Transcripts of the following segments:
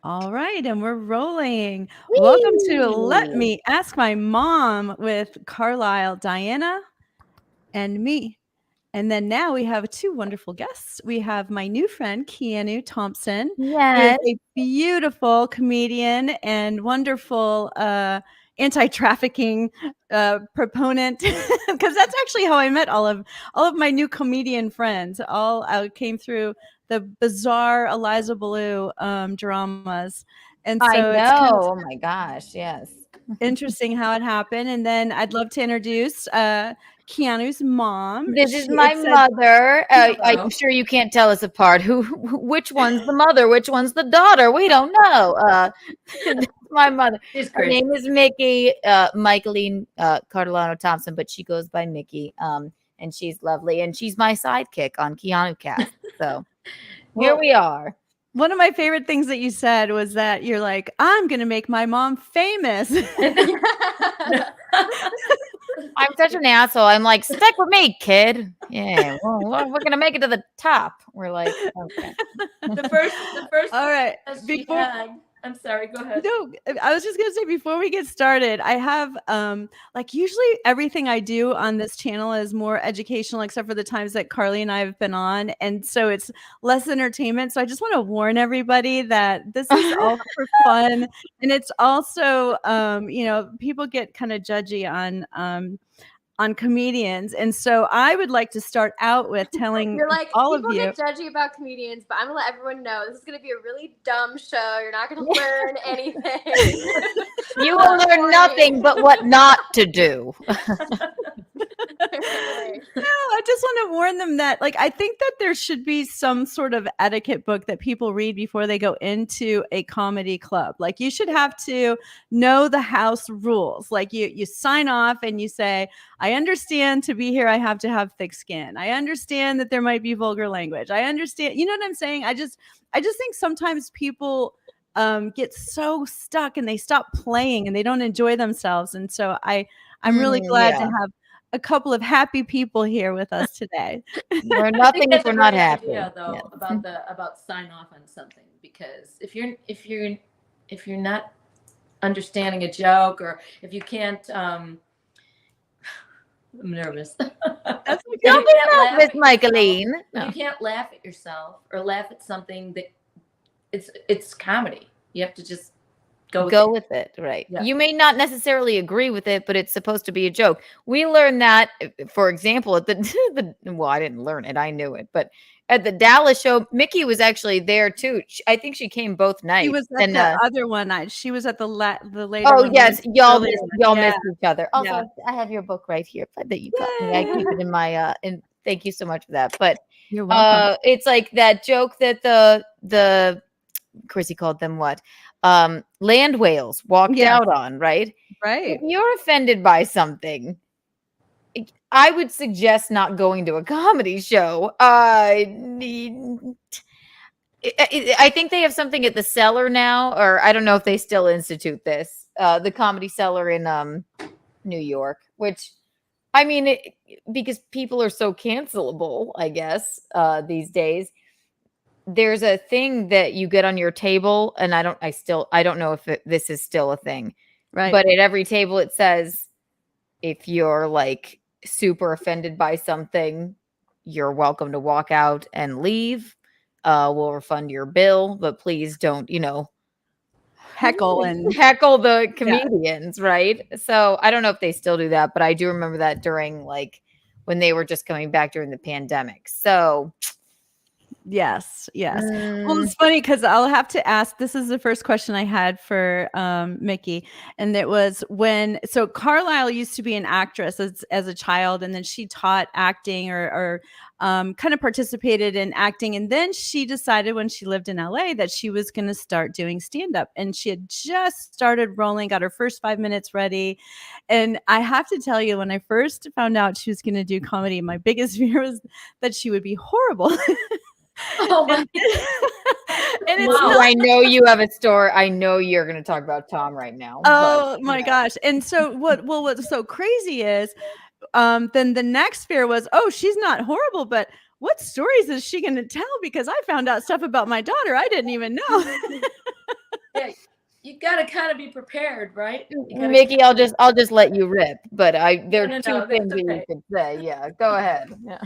All right, and we're rolling. Welcome to Let Whee! Me Ask My Mom with Carlisle, Diana, and me. And then now we have two wonderful guests. We have my new friend, Keanu Thompson, who is Yes. a beautiful comedian and wonderful anti-trafficking proponent. Because that's actually how I met all of my new comedian friends. All came through the bizarre Eliza Ballou dramas. And so I it's kind of know. Oh my gosh. Yes. interesting how it happened. And then I'd love to introduce Keanu's mom. This is my It said mother. I'm Hello. sure you can't tell us apart. Which one's the mother? Which one's the daughter? We don't know. That's my mother. She's Her great. name is Mickey, Michaeline Cardilano Thompson, but she goes by Mickey. And she's lovely, and she's my sidekick on Keanucast. So here well, we are. one of my favorite things that you said was that you're like, I'm going to make my mom famous. I'm such an asshole. I'm like, stick with me, kid. Yeah, well, we're gonna make it to the top. We're like, okay. The first All right. test she Before had. I'm sorry. Go ahead. No, I was just gonna say before we get started, I have like usually everything I do on this channel is more educational, except for the times that Carly and I have been on, and so it's less entertainment. So I just want to warn everybody that this is all for fun, and it's also people get kind of judgy on comedians, and so I would like to start out with telling You're like, all of people you. get judgy about comedians, but I'm gonna let everyone know this is gonna be a really dumb show. You're not gonna learn anything. You will learn nothing but what not to do. No, I just want to warn them that, like, I think that there should be some sort of etiquette book that people read before they go into a comedy club. Like, you should have to know the house rules. Like, you sign off and you say, I understand to be here, I have to have thick skin. I understand that there might be vulgar language. I understand. You know what I'm saying? I just think sometimes people get so stuck and they stop playing and they don't enjoy themselves. And so I'm really glad to Yeah, have a couple of happy people here with us today. we're I think nothing if that's we're a not great happy. idea, Yes. though, about sign off on something, because if you're not understanding a joke, or if you can't, I'm nervous. That's If okay. Don't you be can't laugh nervous, at yourself, Michaeline. if No. you can't laugh at yourself or laugh at something that it's comedy. You have to just go with Go it. with it, right? Yeah. You may not necessarily agree with it, but it's supposed to be a joke. We learned that, for example, at well, I didn't learn it, I knew it, but at the Dallas show, Mickey was actually there too. I think she came both She nights. was at And the other one. She was at the later oh one, yes, earlier one. y'all Yeah, missed each other. yeah. Also, I have your book right here that you got me. I Yay. keep it in my and thank you so much for that. But You're welcome. it's like that joke that the Chrissy called them what? Land whales walked Yes, out on, right? If right. you're offended by something, I would suggest not going to a comedy show. I think they have something at the Cellar now, or I don't know if they still institute this. The Comedy Cellar in New York, which I mean, because people are so cancelable, I guess these days. There's a thing that you get on your table, and I don't know if this is still a thing, Right. but at every table it says, if you're like super offended by something, you're welcome to walk out and leave. We'll refund your bill, but please don't, Heckle and heckle the yeah. comedians, right? So I don't know if they still do that, but I do remember that during like when they were just coming back during the pandemic. So Yes, yes. Well, it's funny because I'll have to ask. This is the first question I had for Mickey, and it was so Carlisle used to be an actress as a child, and then she taught acting or kind of participated in acting, and then she decided when she lived in LA that she was going to start doing stand up, and she had just started rolling, got her first 5 minutes ready, and I have to tell you, when I first found out she was going to do comedy, my biggest fear was that she would be horrible. Oh my! and it's Wow. not. I know you have a story. I know you're going to talk about Tom right now. Oh my gosh! And so what's so crazy is, then the next fear was, oh, she's not horrible, but what stories is she going to tell? Because I found out stuff about my daughter I didn't even know. gotta kind of be prepared, right? You gotta Mickey, I'll just let you rip. But there are No, two that's things that you okay. could say. Yeah, go ahead. Yeah.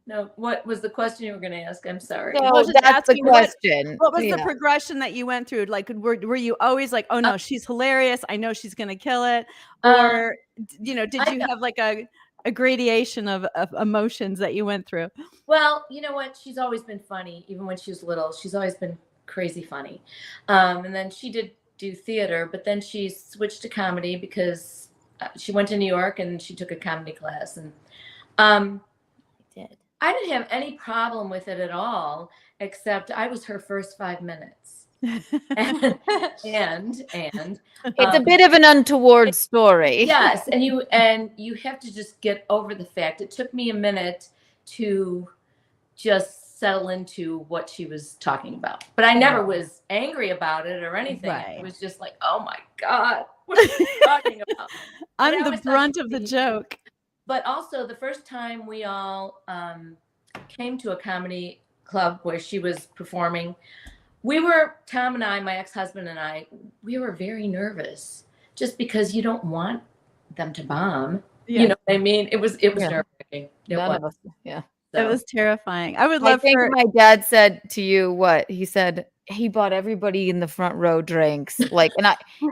No, what was the question you were going to ask? I'm sorry. So I was just that's the asking question. what was the Yeah. progression that you went through? Like, were you always like, oh no, she's hilarious. I know she's gonna kill it, or did I you know. have like a gradation of emotions that you went through? Well, you know what? She's always been funny, even when she was little. She's always been crazy funny. And then she did do theater, but then she switched to comedy because she went to New York and she took a comedy class. And Did. I didn't have any problem with it at all, except I was her first 5 minutes. and It's a bit of an untoward story. yes, and you have to just get over the fact. It took me a minute to just settle into what she was talking about, but I never was angry about it or anything. Right. It was just like, oh my God, what are you talking about? I'm I the always thought brunt she'd of the be- joke. But also the first time we all came to a comedy club where she was performing, Tom and I, my ex-husband and I, we were very nervous just because you don't want them to bomb. Yeah. You know what I mean? It was Yeah. nerve-wracking. None of us. Yeah. It was terrifying. I would I love think for my dad said to you what he said. He bought everybody in the front row drinks. Like, and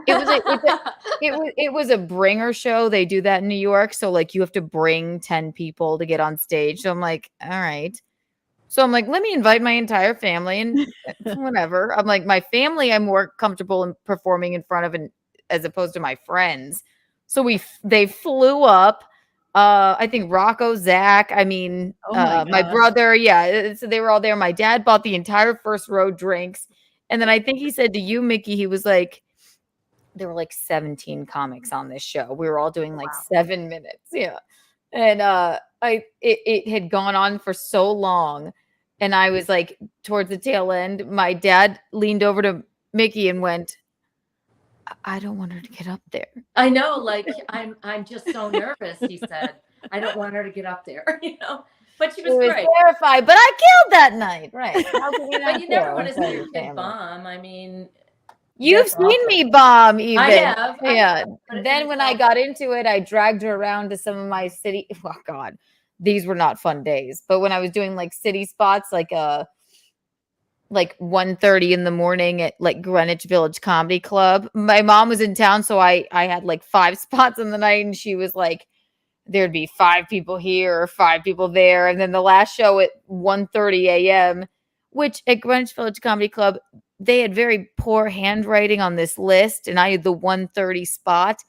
it was a bringer show. They do that in New York. So like you have to bring 10 people to get on stage. So I'm like, all right. So I'm like, let me invite my entire family and whatever. I'm like, my family I'm more comfortable in performing in front of as opposed to my friends. So they flew up. I think Rocco, Zach, I mean, Oh my my God. brother. Yeah. So they were all there. My dad bought the entire first row drinks. And then I think he said to you, Mickey, he was like, there were like 17 comics on this show. We were all doing like 7 minutes. Yeah. And it had gone on for so long. And I was like, towards the tail end, my dad leaned over to Mickey and went, I don't want her to get up there. I know, like I'm just so nervous, he said. I don't want her to get up there, But she was great. Terrified, but I killed that night. Right. How could you But you never want to see your your kid bomb. I mean, You've that's seen awful. me bomb even. I have. Yeah. But Then when I got into it, I dragged her around to some of my city. Oh God, these were not fun days. But when I was doing like city spots, like 1:30 in the morning at like Greenwich Village Comedy Club, my mom was in town, so I had like 5 spots in the night, and she was like, there'd be 5 people here or 5 people there, and then the last show at 1:30 a.m., which at Greenwich Village Comedy Club, they had very poor handwriting on this list, and I had the 1:30 spot.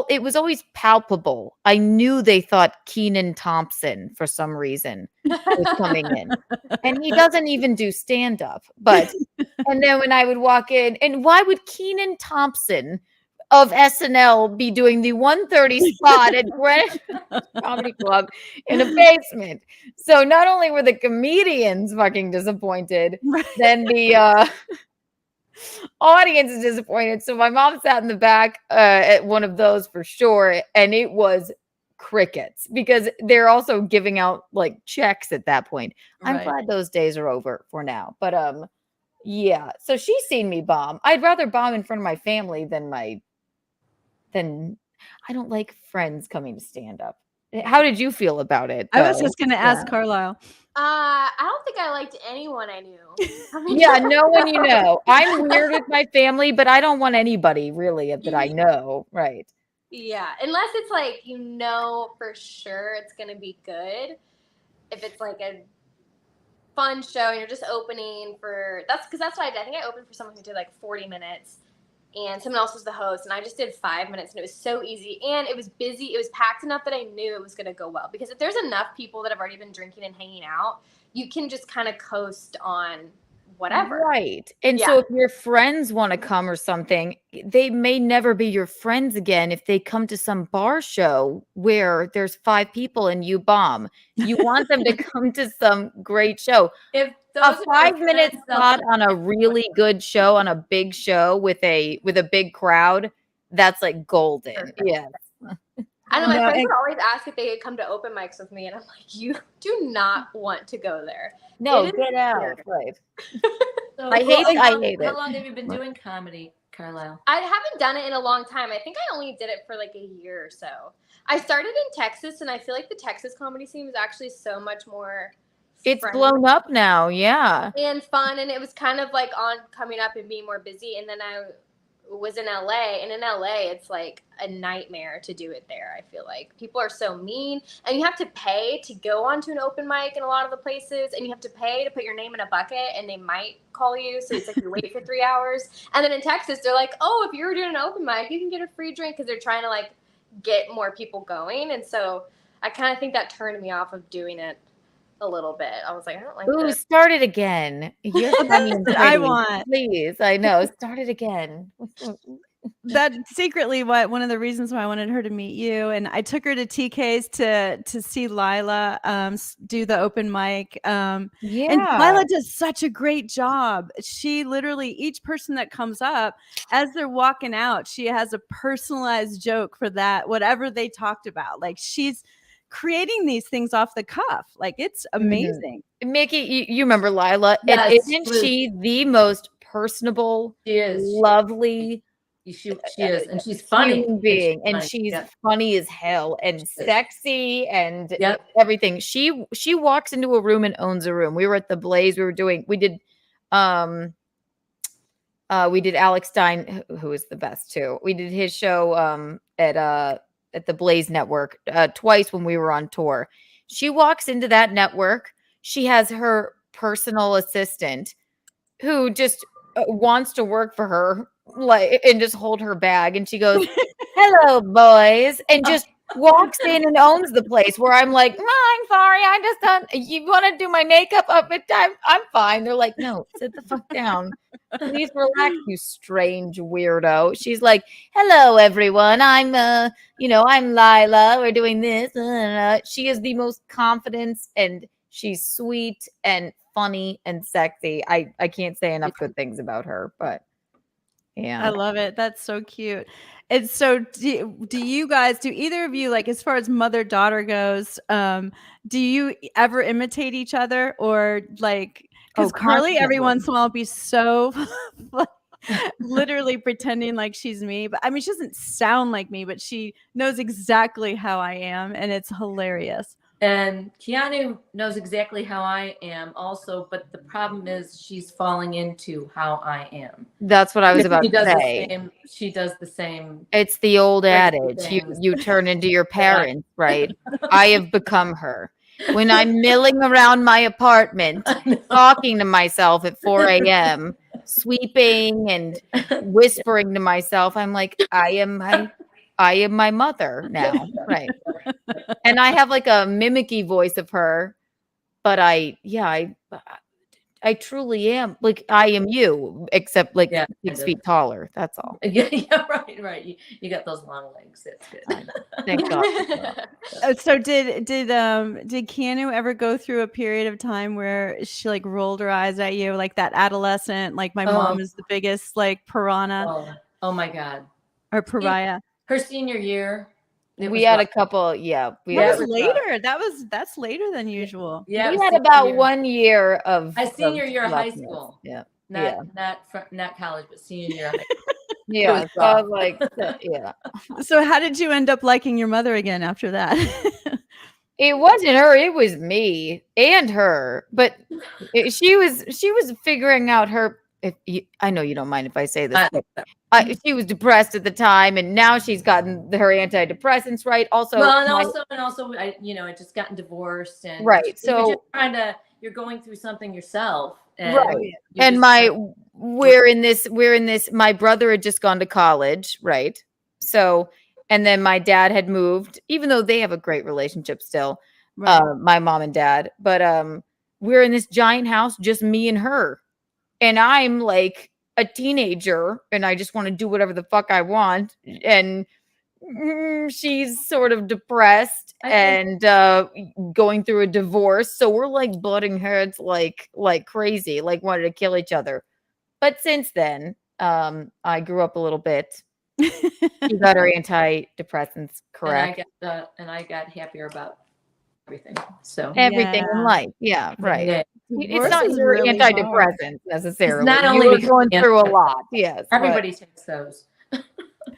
It was always palpable. I knew they thought Kenan Thompson for some reason was coming in, and he doesn't even do stand up. And then when I would walk in, and why would Kenan Thompson of SNL be doing the 1:30 spot at Greenwich Comedy Club in a basement? So not only were the comedians fucking disappointed, then the audience is disappointed. So my mom sat in the back at one of those for sure, and it was crickets because they're also giving out like checks at that point. I'm glad those days are over for now. But yeah. So she's seen me bomb. I'd rather bomb in front of my family than I don't like friends coming to stand up. How did you feel about it? I was just going to ask Carlisle. I don't think I liked anyone I knew. I mean, Yeah, no one you know. I'm weird with my family, but I don't want anybody really that I know. Right. Yeah, unless it's like for sure it's gonna be good. If it's like a fun show and you're just opening that's what I did. I think I opened for someone who did like 40 minutes, and someone else was the host, and I just did 5 minutes, and it was so easy, and it was busy. It was packed enough that I knew it was gonna go well, because if there's enough people that have already been drinking and hanging out, you can just kind of coast on whatever. Right. And so if your friends want to come or something, they may never be your friends again if they come to some bar show where there's 5 people and you bomb. You want them to come to some great show. If a 5-minute spot on a really good show, on a big show with a big crowd, that's like golden. Perfect. Yeah. I know my friends would always ask if they could come to open mics with me, and I'm like, you do not want to go there. No, get out. Right. So, I hate how it. long have you been doing comedy, Carlisle? I haven't done it in a long time. I think I only did it for like a year or so. I started in Texas, and I feel like the Texas comedy scene was actually so much more It's friendly blown up now. Yeah. and fun, and it was kind of like on coming up and being more busy. And then I was in LA, and in LA it's like a nightmare to do it there. I feel like people are so mean, and you have to pay to go onto an open mic in a lot of the places, and you have to pay to put your name in a bucket, and they might call you, so it's like you wait for 3 hours. And then in Texas they're like, oh, if you're doing an open mic you can get a free drink, because they're trying to like get more people going. And so I kind of think that turned me off of doing it a little bit. I was like, I don't like Ooh, this. start it again. You're funny and That's what I pretty. want. Please, I know. Start it again. That's secretly one of the reasons why I wanted her to meet you. And I took her to TK's to see Lila do the open mic. And Lila does such a great job. She literally, each person that comes up, as they're walking out, she has a personalized joke for that, whatever they talked about. Like, she's creating these things off the cuff. Like, it's amazing. Mickey, you remember Lila? Yes, Isn't she the most personable, She is. lovely She is, and she's funny. human being, and funny. she's Yeah. funny as hell and sexy and Yep. everything. She walks into a room and owns a room. We were at the Blaze. We did Alex Stein, who is the best too. We did his show at the Blaze Network twice when we were on tour. She walks into that network. She has her personal assistant who just wants to work for her, like, and just hold her bag. And she goes, "Hello, boys," and just walks in and owns the place. Where I'm like, I'm sorry, I just don't. You want to do my makeup up at time? I'm fine. They're like, no, sit the fuck down. Please relax, you strange weirdo. She's like, "Hello, everyone. I'm Lila. We're doing this." She is the most confidence, and she's sweet and funny and sexy. I can't say enough good things about her, but yeah. I love it. That's so cute. And so do either of you, like, as far as mother-daughter goes, do you ever imitate each other, or like, because Carly every once in a while will be so literally pretending like she's me, but I mean, she doesn't sound like me, but she knows exactly how I am, and it's hilarious. And Keanu knows exactly how I am also, but the problem is she's falling into how I am. That's what I was about to say. She does the same. It's the old adage. You turn into your parents, right? I have become her. When I'm milling around my apartment, talking to myself at 4 a.m., sweeping and whispering to myself, I'm like, I am my mother now, right? And I have like a mimicky voice of her, but I truly am, like, I am you, except like 6 feet taller. That's all. Yeah, right. You got those long legs. That's good. Thank God. So did Keanu ever go through a period of time where she like rolled her eyes at you, like that adolescent, like, my mom is the biggest like piranha? Oh my God. Or pariah. Her senior year. We had a couple, that was later. That's later than usual. Yeah, we had about 1 year of a senior year of high school. Yeah, not college, but senior year. Of high school. Yeah, so I was like, yeah. So how did you end up liking your mother again after that? It wasn't her; it was me and her. But she was figuring out her. I know you don't mind if I say this. She was depressed at the time, and now she's gotten her antidepressants right. Also, I just gotten divorced, and right. So you're going through something yourself, and right. And we're in this. My brother had just gone to college, right? So, and then my dad had moved, even though they have a great relationship still. Right. My mom and dad, but we're in this giant house, just me and her. And I'm like a teenager, and I just want to do whatever the fuck I want. And she's sort of depressed and going through a divorce. So we're like butting heads like crazy, like wanted to kill each other. But since then, I grew up a little bit. She got her antidepressants correct. And I got happier about everything. So Everything in Yeah. life. Yeah, right. yeah, It's Worse not is your really hard. antidepressants necessarily. not You only were because going of through a antidepressants. lot. Yes. but- everybody takes those.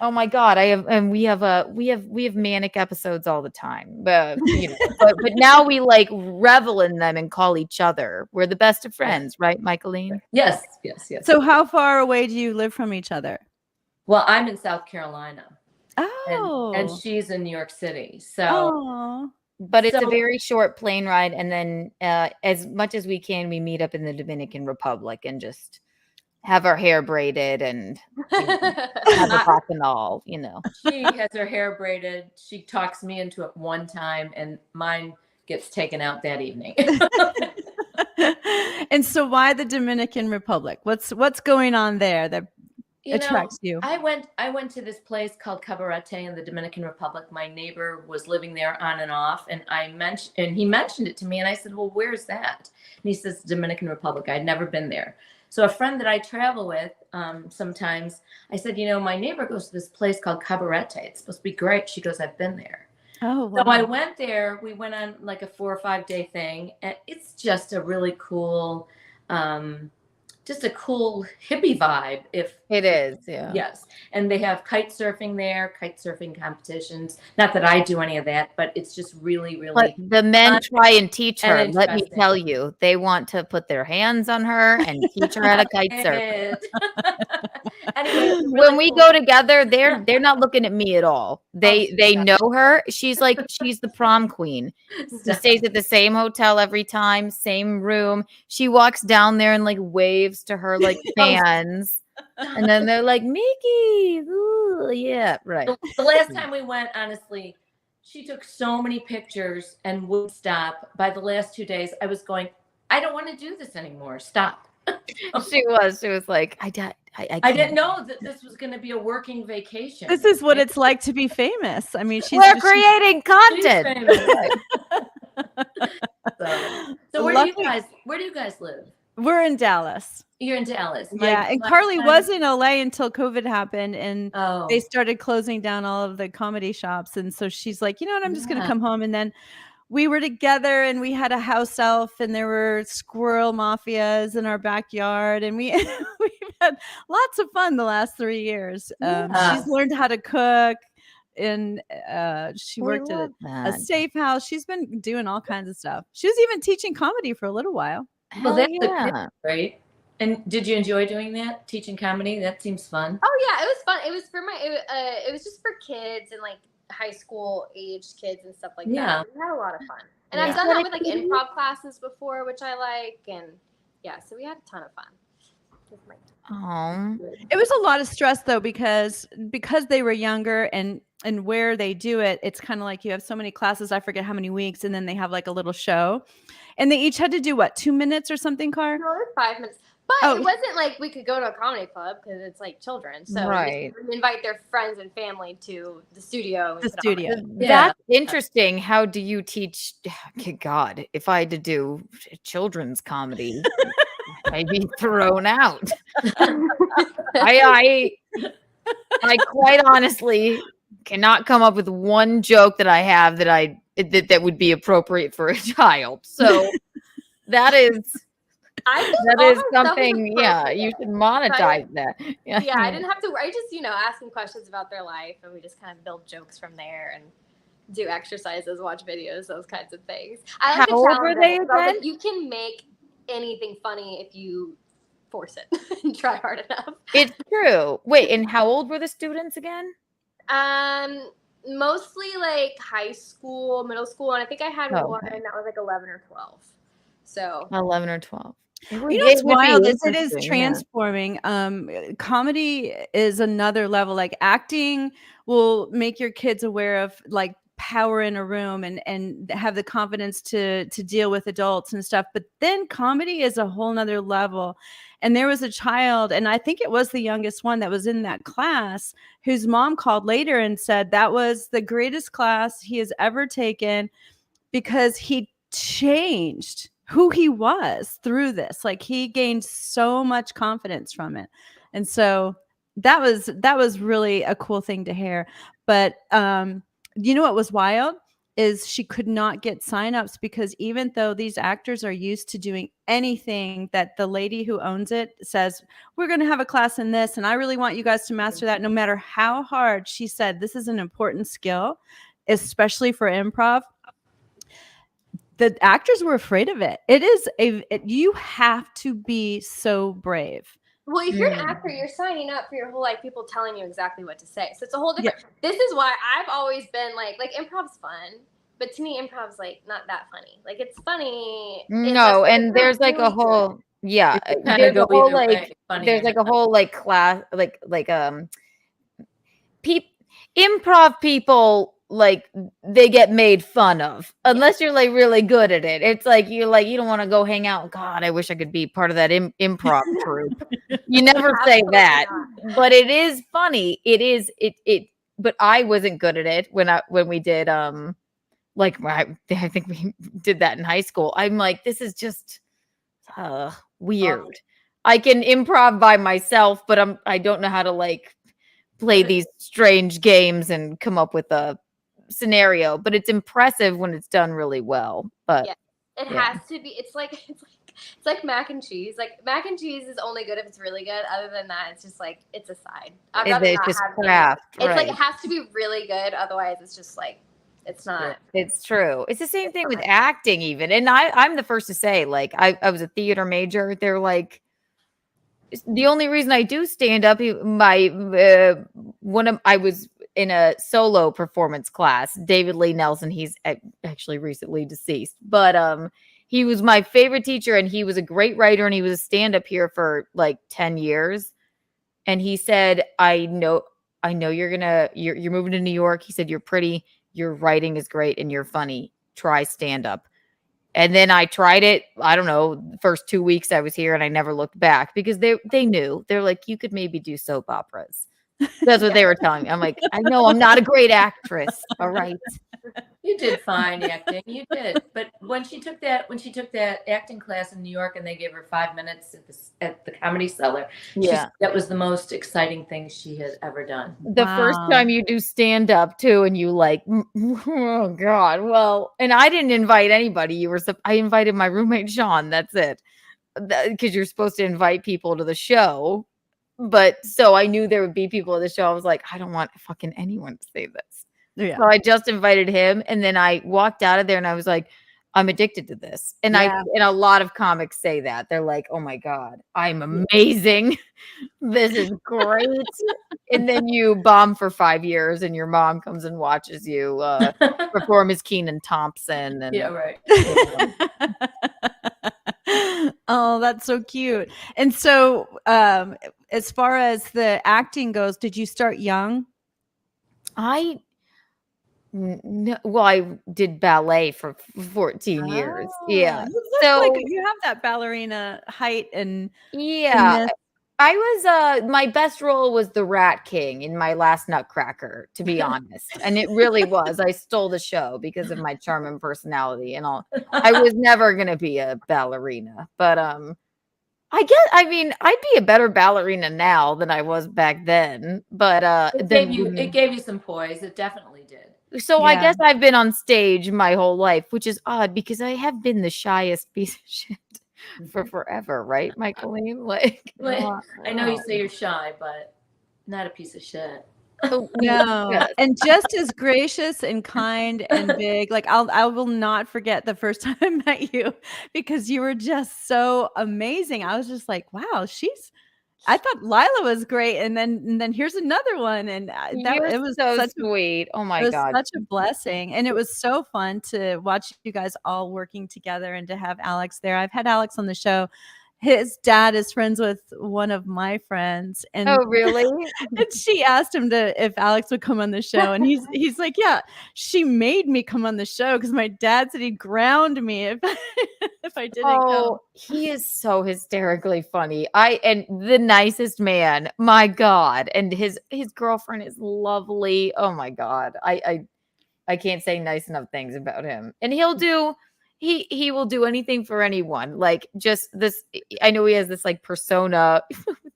Oh my God. We have manic episodes all the time. But but now we like revel in them and call each other. We're the best of friends, right, Michaeline? Yes. So how far away do you live from each other? Well, I'm in South Carolina, and Oh. she's in New York City. So Oh. But it's a So- very short plane ride, and then as much as we can, we meet up in the Dominican Republic and just have our hair braided and have a bacchanal, she has her hair braided. She talks me into it one time, and mine gets taken out that evening. And so why the Dominican Republic? What's going on there that You know, attracts you? I went to this place called Cabarete in the Dominican Republic. My neighbor was living there on and off, and he mentioned it to me, and I said, "Well, where's that?" And he says, "Dominican Republic." I'd never been there. So a friend that I travel with, sometimes I said, my neighbor goes to this place called Cabarete. It's supposed to be great. She goes, "I've been there." Oh, wow. So I went there. We went on like a 4 or 5 day thing, and it's just a really cool, just a cool hippie vibe. If It is, yeah. yes, and they have kite surfing there, kite surfing competitions. Not that I do any of that, but it's just really, But really. the men try and teach her. and Let me interesting. tell you, they want to put their hands on her and teach her how to kite surf. Anyway, it's a When really we cool- go together, they're not looking at me at all. They know her. She's the prom queen. She stays at the same hotel every time, same room. She walks down there and like waves to her like fans. And then they're like, "Mickey, ooh, yeah, right." The last time we went, honestly, she took so many pictures and would stop. By the last 2 days, I was going, "I don't want to do this anymore. Stop." She was like, I I didn't know that this was going to be a working vacation. This is what it's like to be famous. I mean, We're creating She's content. famous. So where Lucky- do you guys live? We're in Dallas. You're in Dallas. Yeah, and Carly was in LA until COVID happened, and Oh, they started closing down all of the comedy shops. And so she's like, you know what, I'm just going to Yeah. come home. And then we were together, and we had a house elf, and there were squirrel mafias in our backyard, and we've had lots of fun the last 3 years. Yeah. She's learned how to cook, and she We worked at love a that. safe house. She's been doing all kinds of stuff. She was even teaching comedy for a little while. Well, Hell that's yeah. great. And did you enjoy doing that? Teaching comedy? That seems fun. Oh yeah, it was fun. It was for it was just for kids and like high school aged kids and stuff like Yeah. that. We had a lot of fun. And I've Yeah. done that with like improv classes before, which I like, and yeah, so we had a ton of fun. With my- Oh, It was a lot of stress though, because they were younger, and where they do it, it's kind of like you have so many classes, I forget how many weeks, and then they have like a little show, and they each had to do what, 2 minutes or something, Car? No, it was 5 minutes. But Oh. it wasn't like we could go to a comedy club because it's like children. So Right. we invite their friends and family to the studio. and The put on a- studio. Yeah. that's interesting. How do you teach? God, if I had to do children's comedy, I'd be thrown out. I quite honestly cannot come up with one joke that I have that would be appropriate for a child. So that is I think that all is my stuff was something. Yeah, you should monetize that. Yeah, I didn't have to. I just, ask them questions about their life, and we just kind of build jokes from there and do exercises, watch videos, those kinds of things. I like How to old challenge were them, they because I was like, again? you can make anything funny if you force it and try hard enough. It's true. Wait, and how old were the students again? Mostly like high school, middle school, and I think I had Oh, one okay. that was like 11 or 12. So 11 or 12. You know what's wild is it is transforming. Comedy is another level. Like acting will make your kids aware of like power in a room and have the confidence to deal with adults and stuff. But then comedy is a whole nother level. And there was a child, and I think it was the youngest one that was in that class, whose mom called later and said that was the greatest class he has ever taken because he changed who he was through this. Like he gained so much confidence from it. And so that was really a cool thing to hear. But you know what was wild is she could not get signups because even though these actors are used to doing anything that the lady who owns it says, we're going to have a class in this, and I really want you guys to master that, no matter how hard, she said, this is an important skill, especially for improv. The actors were afraid of it. You have to be so brave. Well, if you're an actor, you're signing up for your whole life, people telling you exactly what to say. So it's a whole different. Yeah. This is why I've always been like improv's fun, but to me, improv's like not that funny. Like it's funny. No, and there's like a whole there's a whole like there's like a whole like class like improv people, like they get made fun of unless you're like really good at it. It's like you don't want to go hang out. God, I wish I could be part of that improv troupe. You never say that, but it is funny. It is it. But I wasn't good at it when we did like I think we did that in high school. I'm like, this is just weird. I can improv by myself, but I don't know how to like play these strange games and come up with a scenario, but it's impressive when it's done really well. But yeah, it has to be. It's like mac and cheese. Like mac and cheese is only good if it's really good. Other than that, it's just like it's a side. It's just craft. It's like it has to be really good. Otherwise, it's just like it's not. It's true. It's the same thing with acting, even. And I'm the first to say, like, I was a theater major. They're like, the only reason I do stand up, I was in a solo performance class. David Lee Nelson, he's actually recently deceased, but he was my favorite teacher, and he was a great writer, and he was a stand-up here for like 10 years. And he said, I know you're moving to New York. He said, you're pretty, your writing is great, and you're funny. Try stand-up. And then I tried it, I don't know, the first 2 weeks I was here, and I never looked back because they knew. They're like, you could maybe do soap operas. That's what they were telling me. I'm like, I know I'm not a great actress. All right. You did fine acting. You did. But when she took that acting class in New York and they gave her 5 minutes at the Comedy Cellar, that was the most exciting thing she had ever done. The first time you do stand up too, and you like, oh God. Well, and I didn't invite anybody. I invited my roommate Sean. That's it. Because you're supposed to invite people to the show. But so I knew there would be people at the show. I was like, I don't want fucking anyone to say this. Yeah. So I just invited him, and then I walked out of there, and I was like, I'm addicted to this. And and a lot of comics say that. They're like, oh my God, I'm amazing. This is great. And then you bomb for 5 years, and your mom comes and watches you perform as Kenan Thompson. And, yeah, right. Oh, that's so cute. And so as far as the acting goes, did you start young? Well, I did ballet for 14 years. Yeah. So like you have that ballerina height and I was my best role was the Rat King in my last Nutcracker, to be honest. And it really was. I stole the show because of my charm and personality and all. I was never gonna be a ballerina, but I'd be a better ballerina now than I was back then. But it gave you some poise. It definitely did. So I guess I've been on stage my whole life, which is odd because I have been the shyest piece of shit for forever, right, Michaeline? Like I know you say you're shy, but not a piece of shit. No, and just as gracious and kind and big. Like I will not forget the first time I met you because you were just so amazing. I was just like, wow, I thought Lila was great, and then here's another one, and it was so sweet. Oh my God, such a blessing, and it was so fun to watch you guys all working together and to have Alex there. I've had Alex on the show. His dad is friends with one of my friends, and oh really? And she asked him if Alex would come on the show, and he's like, yeah, she made me come on the show because my dad said he'd ground me if I didn't come. He is so hysterically funny. And the nicest man, my God, and his girlfriend is lovely. Oh my God, I can't say nice enough things about him, and he will do anything for anyone. Like just this, I know he has this like persona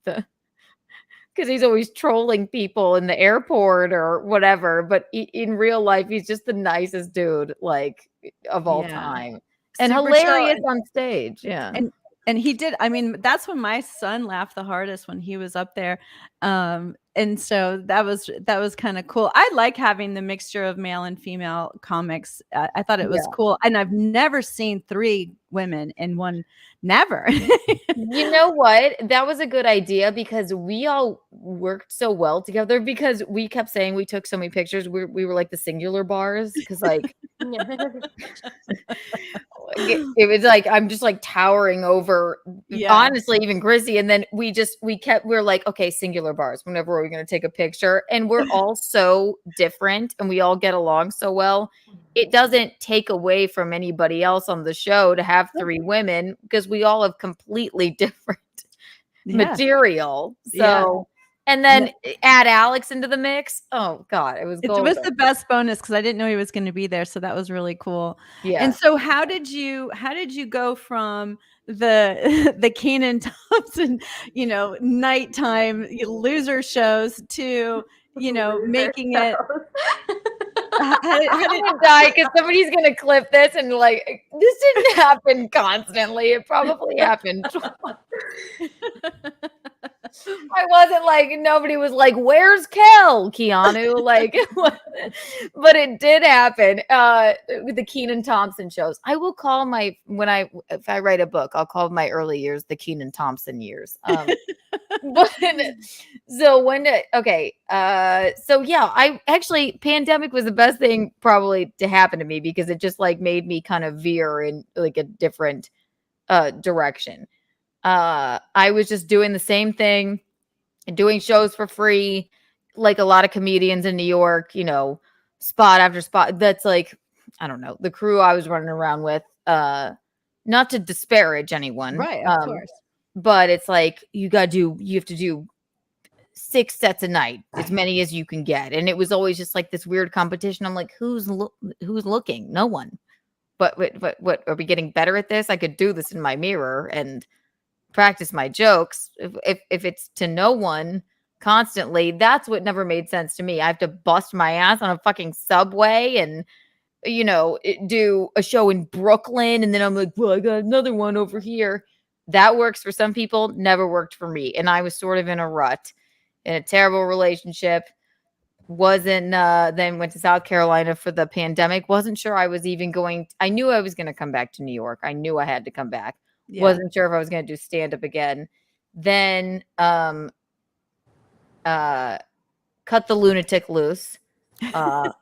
because because he's always trolling people in the airport or whatever. But in real life, he's just the nicest dude, like, of all time, and Super chill. hilarious on stage. Yeah. And he did. I mean, that's when my son laughed the hardest, when he was up there. And so that was kind of cool. I like having the mixture of male and female comics. I thought it was cool. And I've never seen 3 women in one. Never. You know what? That was a good idea because we all worked so well together because we kept saying we took so many pictures. We were like the singular bars because like it was like I'm just like towering over honestly even Chrissy, and then we were like, okay, singular bars whenever we're going to take a picture, and we're all so different and we all get along so well. It doesn't take away from anybody else on the show to have 3 women because we all have completely different material. So and then add Alex into the mix. Oh God, it was golden. It was the best bonus because I didn't know he was going to be there, so that was really cool. Yeah. And so how did you go from the Kenan Thompson, nighttime loser shows to making it? I'm gonna die because somebody's gonna clip this and like this didn't happen constantly. It probably happened. I wasn't like nobody was like, "Where's Kel, Keanu?" Like, but it did happen with the Kenan Thompson shows. I will call if I write a book, I'll call my early years the Kenan Thompson years. But so I actually pandemic was the best thing probably to happen to me because it just like made me kind of veer in like a different direction. I was just doing the same thing, doing shows for free, like a lot of comedians in New York, spot after spot. That's like, I don't know, the crew I was running around with, not to disparage anyone. Right, of course. But it's like you have to do 6 sets a night, as many as you can get. And it was always just like this weird competition. I'm like, who's looking? No one. But what are we getting better at this? I could do this in my mirror and practice my jokes. If it's to no one constantly, that's what never made sense to me. I have to bust my ass on a fucking subway and do a show in Brooklyn, and then I'm like, well, I got another one over here. That works for some people, never worked for me. And I was sort of in a rut, in a terrible relationship. Then went to South Carolina for the pandemic. Wasn't sure I was even I knew I was going to come back to New York. I knew I had to come back. Yeah. Wasn't sure if I was going to do stand-up again. Then cut the lunatic loose. And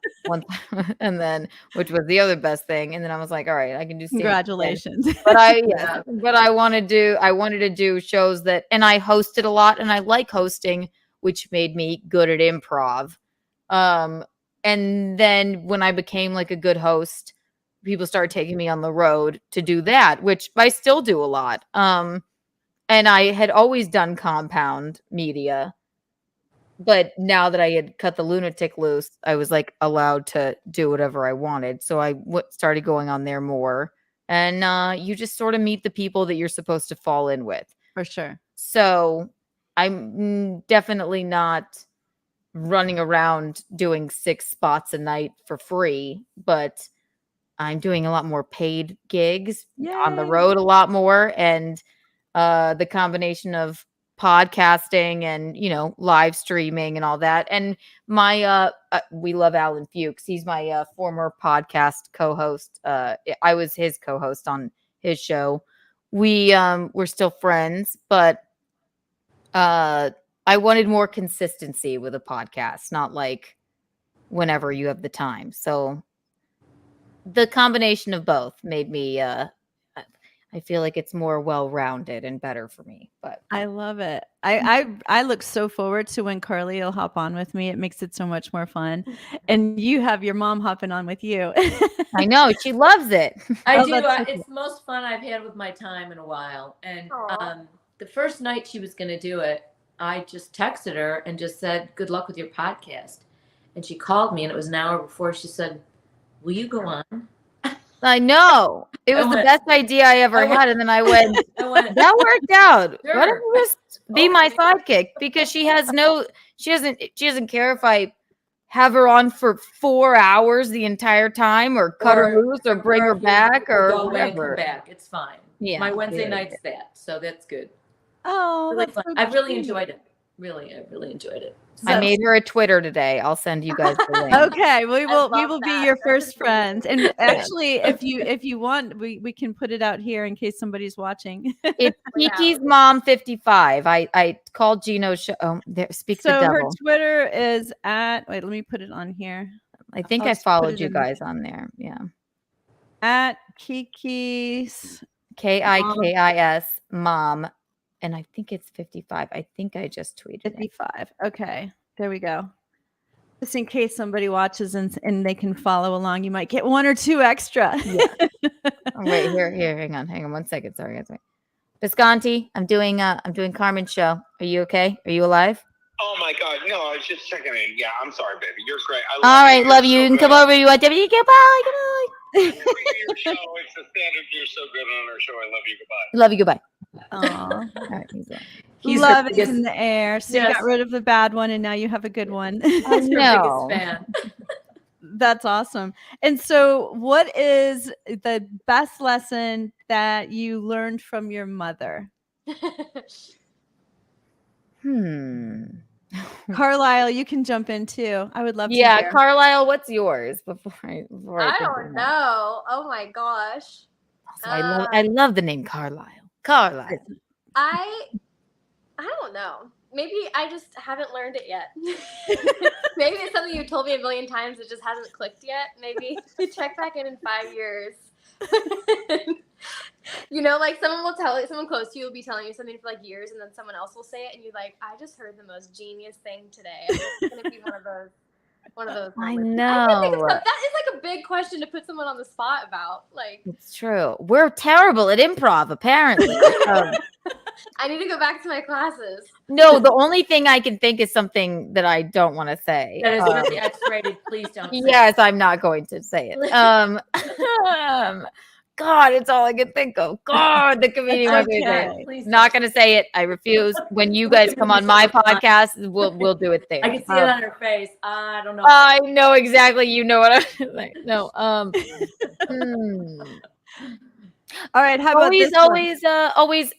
then which was the other best thing, and then I was like, all right, I can do stand-up. Congratulations. But I wanted to do shows that, and I hosted a lot, and I like hosting, which made me good at improv. And then when I became like a good host, people started taking me on the road to do that, which I still do a lot. And I had always done compound media, but now that I had cut the lunatic loose, I was like allowed to do whatever I wanted. So I started going on there more. And you just sort of meet the people that you're supposed to fall in with. For sure. So I'm definitely not running around doing 6 spots a night for free, but I'm doing a lot more paid gigs. Yay. On the road a lot more. And the combination of podcasting and live streaming and all that, and my we love Alan Fuchs. He's my former podcast co-host. I was his co-host on his show. We're still friends, but I wanted more consistency with a podcast, not like whenever you have the time. So the combination of both made me I feel like it's more well-rounded and better for me. But I love it. I look so forward to when Carly will hop on with me. It makes it so much more fun. And you have your mom hopping on with you. I know. She loves it. I do. It's the most fun I've had with my time in a while. And the first night she was going to do it, I just texted her and just said, good luck with your podcast. And she called me, and it was an hour before. She said, will you go on? I know. It was the best idea I ever had. And then I went, that worked out. Sure. Why don't you just be my sidekick? Because she doesn't care if I have her on for 4 hours the entire time or cut her loose or bring her back or go away and whatever. come back. It's fine. Yeah. My Wednesday night's that. So that's good. Oh, Really that's fun. so I really cute. enjoyed it. I really enjoyed it. I made her a Twitter today. I'll send you guys the link. Okay, we love will be that. your That's first amazing. friends. And actually, if you want, we can put it out here in case somebody's watching. It's Kiki's mom 55. I called Gino's show. Oh, there speaks the So her devil. Twitter is at. Wait, let me put it on here. I think I'll I just put followed it you in guys on there. Yeah. at Kiki's KIKIS mom. And I think it's 55. I think I just tweeted it. 55. Okay, there we go. Just in case somebody watches and they can follow along, you might get 1 or 2 extra. Yeah. Oh, wait, here, hang on 1 second. Sorry, guys. Wait. Visconti, I'm doing Carmen's show. Are you okay? Are you alive? Oh my God, no, I was just checking in. Yeah, I'm sorry, baby. You're great. All right, love you. You can come over. You want W? Goodbye. I love your show. It's the standard. You're so good on our show. I love you. Goodbye. Love you. Goodbye. Aw. All right, he's on. He's Love the is biggest, in the air. So you Yes. got rid of the bad one and now you have a good one. I he's her know. biggest fan. That's awesome. And so what is the best lesson that you learned from your mother? Carlisle, you can jump in too. I would love to Yeah, hear. Carlisle, what's yours? Before I I think don't of that. know. Oh my gosh. Also, I love the name Carlisle. Carlisle. I don't know. Maybe I just haven't learned it yet. Maybe it's something you told me a million times. It just hasn't clicked yet. Maybe check back in 5 years. You know, like someone close to you will be telling you something for like years, and then someone else will say it, and you're like, I just heard the most genius thing today. It's gonna be one of those. I moments. know. That is like a big question to put someone on the spot about. Like, It's true. We're terrible at improv, apparently. I need to go back to my classes. No, the only thing I can think is something that I don't want to say. That is really X-rated. Please don't. Say Yes, I'm not going to say it. God, it's all I can think of. God, the comedian wants me to say it. Please Not going to say it. I refuse. When you guys come on my podcast, we'll do it there. I can see it on her face. I don't know. I know exactly. You know what I'm saying. No. All right. How about this one? always.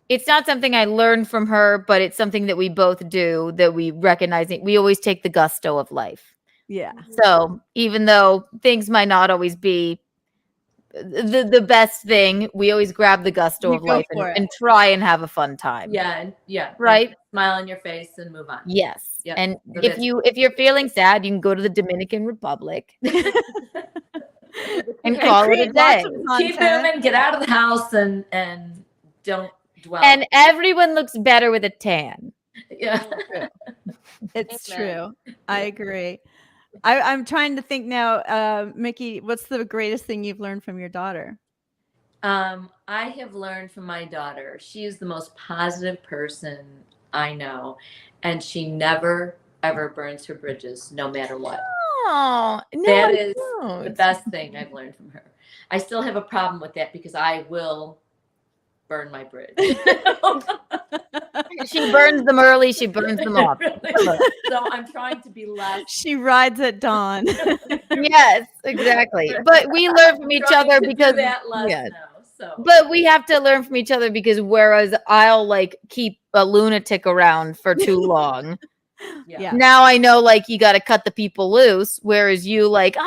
It's not something I learned from her, but it's something that we both do. That we recognize it. We always take the gusto of life. Yeah. So even though things might not always be the best thing, we always grab the gusto We of go life for it. and try and have a fun time. Yeah. Right? Smile on your face and move on. Yes. Yep. And So if you're feeling sad, you can go to the Dominican Republic and call it a create lots day. of Keep content. moving. Get out of the house and don't dwell. And everyone looks better with a tan. yeah. It's Amen. true. I agree. I'm trying to think now, Mickey, what's the greatest thing you've learned from your daughter? I have learned from my daughter. She is the most positive person I know, and she never ever burns her bridges, no matter what. Oh, no, That I is don't. the best thing I've learned from her. I still have a problem with that because I will burn my bridge. She burns them early. She burns them off. So I'm trying to be less. She rides at dawn. Yes, exactly. But we learn from each trying other to do because that less yeah. now. So But we have to learn from each other because whereas I'll like keep a lunatic around for too long. Yeah. Now I know like you got to cut the people loose. Whereas you like, she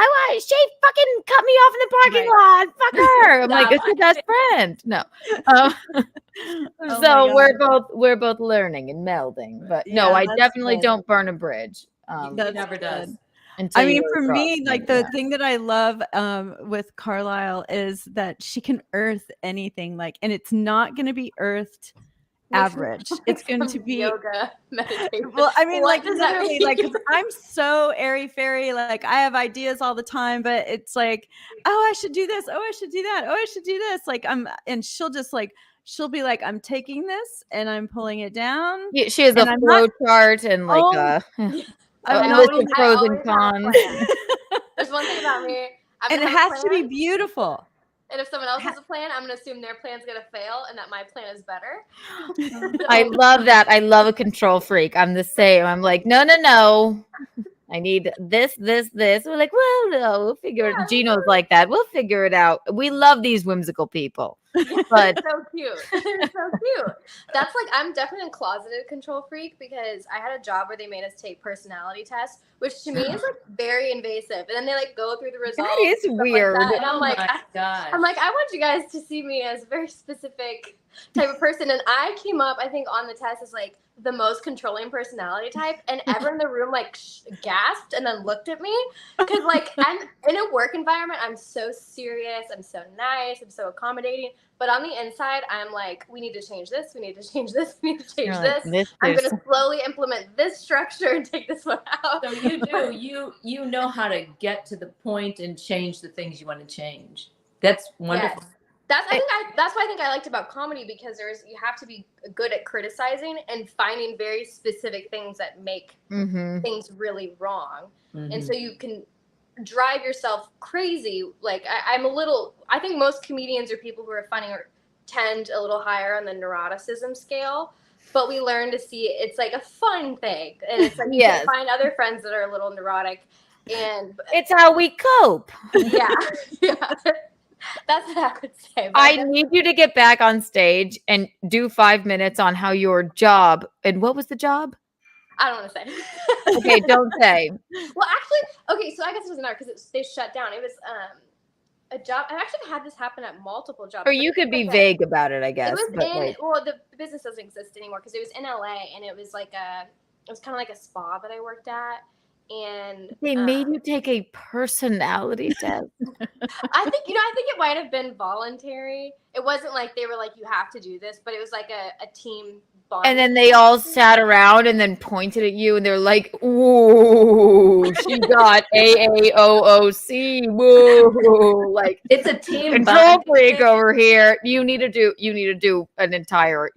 fucking cut me off in the parking lot. Fuck her. I'm like, it's your best friend. No. Oh So my we're both learning and melding. But no, Yeah, I that's definitely good. don't burn a bridge. he That's never does. good. Until I mean, you for cross me, it. like the Yeah. thing that I love with Carlisle is that she can earth anything, like, and it's not going to be earthed average. It's going to Some be yoga meditation. well, I mean, What like does that literally, mean? like 'cause I'm so airy fairy. Like I have ideas all the time, but it's like, oh, I should do this. Oh, I should do that. Oh, I should do this. Like and she'll just like she'll be like, I'm taking this and I'm pulling it down. Yeah, she has And a I'm flow chart and like Oh, a I'm list not of pros and I always have a cons. plan. There's one thing about me. And it has to be beautiful. And if someone else has a plan, I'm going to assume their plan's going to fail and that my plan is better. I love that. I love a control freak. I'm the same. I'm like, no. I need this. We're like, well, no, we'll figure it. Gino's like that. We'll figure it out. We love these whimsical people. But so cute. They're so cute. That's like, I'm definitely a closeted control freak because I had a job where they made us take personality tests, which to me is like very invasive. And then they like go through the results. that is weird. Like that. And I'm like, gosh. I want you guys to see me as a very specific type of person. And I came up, I think, on the test as like the most controlling personality type, and everyone in the room like gasped and then looked at me because like I'm in a work environment. I'm so serious. I'm so nice. I'm so accommodating. But on the inside, I'm like, we need to change this. We need to change this. We need to change this. I'm going to slowly implement this structure and take this one out. So you know how to get to the point and change the things you want to change. That's wonderful. Yes. That's why I think I liked about comedy, because you have to be good at criticizing and finding very specific things that make things really wrong. And so you can drive yourself crazy. Like I think most comedians or people who are funny tend a little higher on the neuroticism scale, but we learn to see it's like a fun thing. And it's like you can find other friends that are a little neurotic, and it's how we cope. Yeah. That's what I would say. I need you to get back on stage and do 5 minutes on how your job, and what was the job? I don't want to say. Okay, don't say. Well, actually, okay, so I guess it doesn't matter because they shut down. It was a job. I've actually had this happen at multiple jobs. Or you could be vague about it, I guess. It was well, the business doesn't exist anymore because it was in LA, and it was like it was kind of like a spa that I worked at. And they made you take a personality test. I think it might have been voluntary. It wasn't like they were like, you have to do this, but it was like a team bond. And then they all sat around and then pointed at you, and they're like, "Ooh, she got AAOOC." Woo! Like, it's a team control freak over here. You need to do an entire.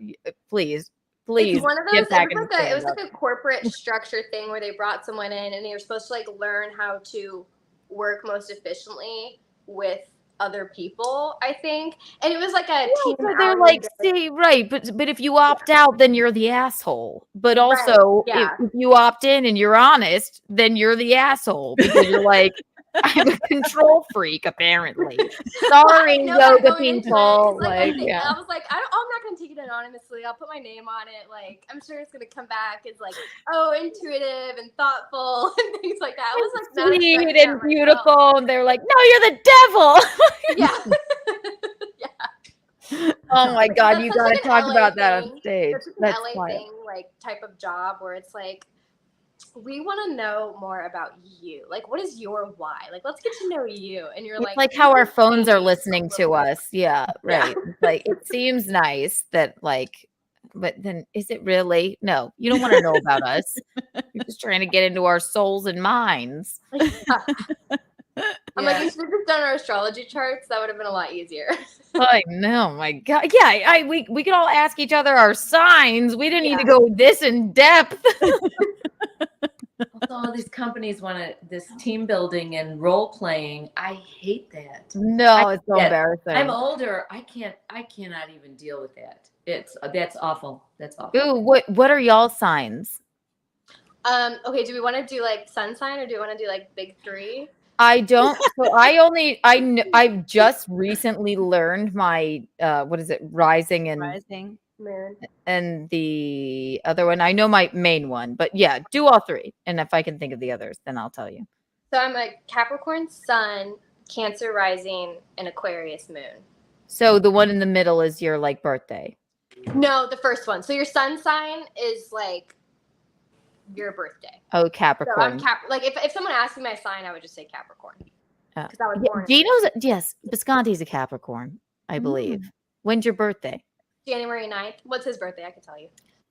Please. It's one of those. It was like a corporate structure thing where they brought someone in and they were supposed to like learn how to work most efficiently with other people, I think. And it was like a team. So they're like, see, right, but if you opt out, then you're the asshole. But also, if you opt in and you're honest, then you're the asshole because you're like, I'm a control freak, apparently. Sorry, yoga people. I was like, I'm not going to take it anonymously. I'll put my name on it. Like, I'm sure it's going to come back as like, intuitive and thoughtful and things like that. I was like, sweet and beautiful. And they're like, no, you're the devil. Yeah. Oh my God, you got to talk about that on stage. That's an LA thing, like type of job where it's like, we want to know more about you. Like, what is your why? Like, let's get to know you. And you're like how our phones are listening to us. Yeah, right. Yeah. Like, it seems nice that like, but then is it really? No, you don't want to know about us. You're just trying to get into our souls and minds. I'm like, you should have just done our astrology charts. That would have been a lot easier. I know, my God. Yeah, we could all ask each other our signs. We didn't need to go this in depth. Also, all these companies want this team building and role playing. I hate that. No, it's so embarrassing. I'm older. I cannot even deal with that. That's awful. That's awful. Ooh, what are y'all signs? Okay, do we want to do like sun sign or do we want to do like big three? I don't. So I've just recently learned my what is it? Rising moon. And the other one, I know my main one, but yeah, do all three. And if I can think of the others, then I'll tell you. So I'm a Capricorn sun, Cancer rising, and Aquarius moon. So the one in the middle is your like birthday. No, the first one. So your sun sign is like your birthday. Oh, Capricorn. So I'm like if someone asked me my sign, I would just say Capricorn. Because I was born. Yes, Bisconti's a Capricorn, I believe. When's your birthday? January 9th. What's his birthday? I can tell you.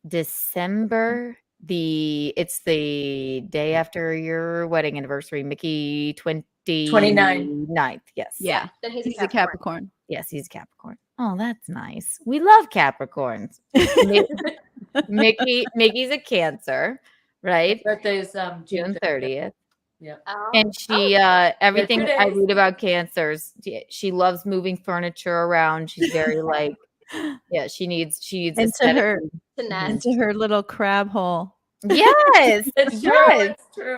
December. It's the day after your wedding anniversary, Mickey 29th. Yes. Yeah. Then he's a Capricorn. Yes, he's a Capricorn. Oh, that's nice. We love Capricorns. Mickey's a Cancer, right? Birthday's June 30th. Yeah. Oh. And she everything 2 I days. read about cancers, she loves moving furniture around. She's very like, yeah, she needs Into her aesthetically. To nest. into her little crab hole. Yes, It's true. yes, It's true.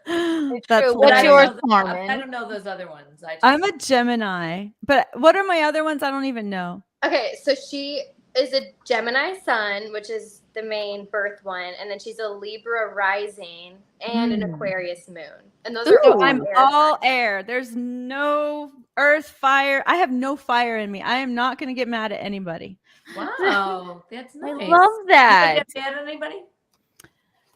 it's That's true. What's I don't yours, know Carmen? I don't know those other ones. I'm a Gemini, but what are my other ones? I don't even know. Okay, so she is a Gemini sun, which is the main birth one, and then she's a Libra rising and an Aquarius moon. And those are Ooh. all I'm air all signs. air. There's no earth, fire. I have no fire in me. I am not going to get mad at anybody. Wow, that's nice. I love that. You get mad at anybody?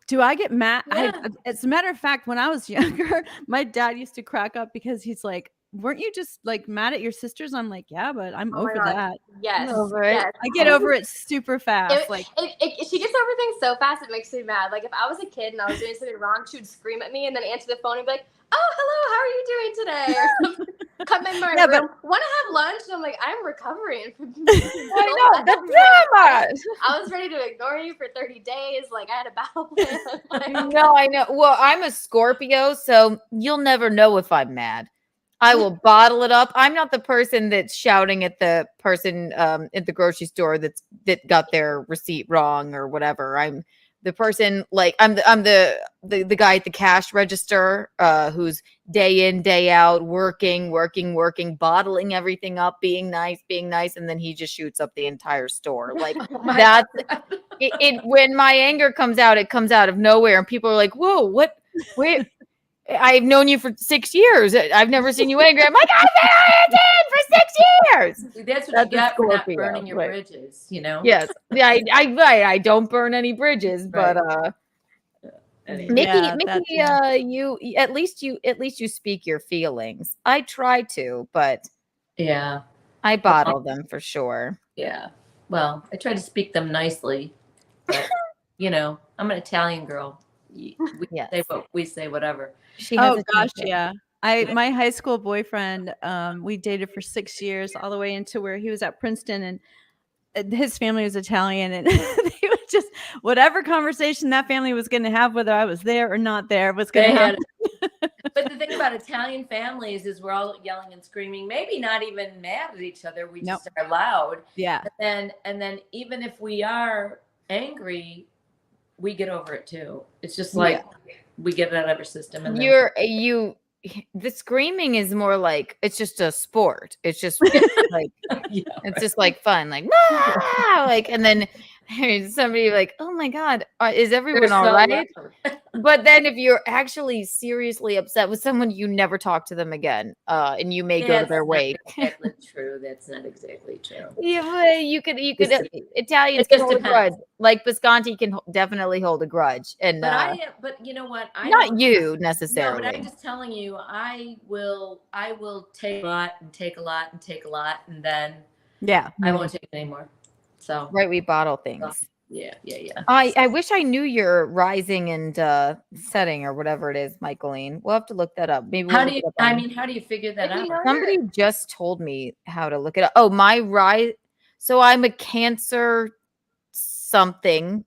Do I get mad? Yeah. As a matter of fact, when I was younger, my dad used to crack up because he's like, weren't you just like mad at your sisters? I'm like, yeah, but I'm Oh my over God. that. Yes. Over it. Yes. I get over it super fast. Like, She gets over things so fast it makes me mad. Like if I was a kid and I was doing something wrong, she would scream at me and then answer the phone and be like, "Oh, hello, how are you doing today?" Or something. Come in my Yeah, but- room, want to have lunch? And I'm like, I'm recovering from. I know the drama. I was ready to ignore you for 30 days. Like I had a battle plan. Like, No, I know. Well, I'm a Scorpio, so you'll never know if I'm mad. I will bottle it up. I'm not the person that's shouting at the person at the grocery store that got their receipt wrong or whatever. I'm the person like I'm the guy at the cash register who's day in, day out, working, bottling everything up, being nice, and then he just shoots up the entire store. Like that's it. When my anger comes out, it comes out of nowhere, and people are like, "Whoa, what? Wait." I've known you for 6 years. I've never seen you angry. I'm like, I've been for 6 years. That's what That's you a got for not Scorpio, burning your right. bridges, you know? Yes. Yeah, I don't burn any bridges, but Anyway. Mickey, Yeah, that's- you at least you speak your feelings. I try to, but Yeah. I bottle them for sure. Yeah. Well, I try to speak them nicely, but you know, I'm an Italian girl. We Yes. say what we say, whatever. She has oh a gosh, temper. yeah. My high school boyfriend, we dated for 6 years, all the way into where he was at Princeton, and his family was Italian, and he was just whatever conversation that family was going to have, whether I was there or not there, was going They to had happen. But the thing about Italian families is we're all yelling and screaming, maybe not even mad at each other. We Nope. just are loud. Yeah. And then even if we are angry, we get over it too. It's just like we get it out of our system. And The screaming is more like it's just a sport. It's just like it's just like fun, like "Ah!" like, and then there's somebody like, oh my God, is everyone all right? But then if you're actually seriously upset with someone, you never talk to them again, and you may go to their way. Exactly true. That's not exactly true. Yeah, you could Italians it can just hold a depends. grudge. Like Visconti can definitely hold a grudge, and But you know what? not you No, necessarily. but I'm just telling you, I will take a lot and take a lot and take a lot, and then I won't take it anymore. So Right, we bottle things. Yeah. I wish I knew your rising and setting or whatever it is, Michaeline. We'll have to look that up. Maybe How we'll do you? look it up I on- mean, how do you figure that If you out? know Somebody just told me how to look it up. Oh, my rise. So I'm a Cancer something.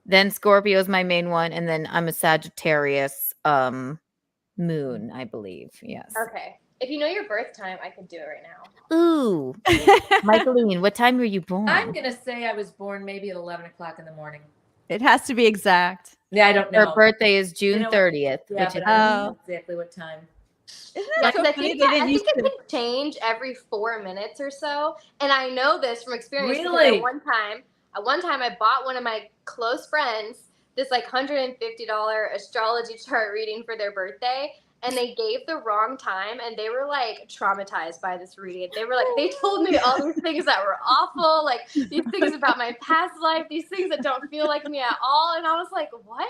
Then Scorpio is my main one, and then I'm a Sagittarius moon, I believe. Yes. Okay. If you know your birth time, I could do it right now. Ooh, Michaeline, what time were you born? I'm gonna say I was born maybe at 11 o'clock in the morning. It has to be exact. Yeah, I don't Her know. birthday is June You know what? 30th, Yeah, which is but I don't know exactly what time. Isn't Yeah, that so because funny? They didn't I used think it to. can change every 4 minutes or so. And I know this from experience. because Really? At one time, I bought one of my close friends this like $150 astrology chart reading for their birthday. And they gave the wrong time, and they were like traumatized by this reading. They were like, they told me all these things that were awful, like these things about my past life, these things that don't feel like me at all. And I was like, what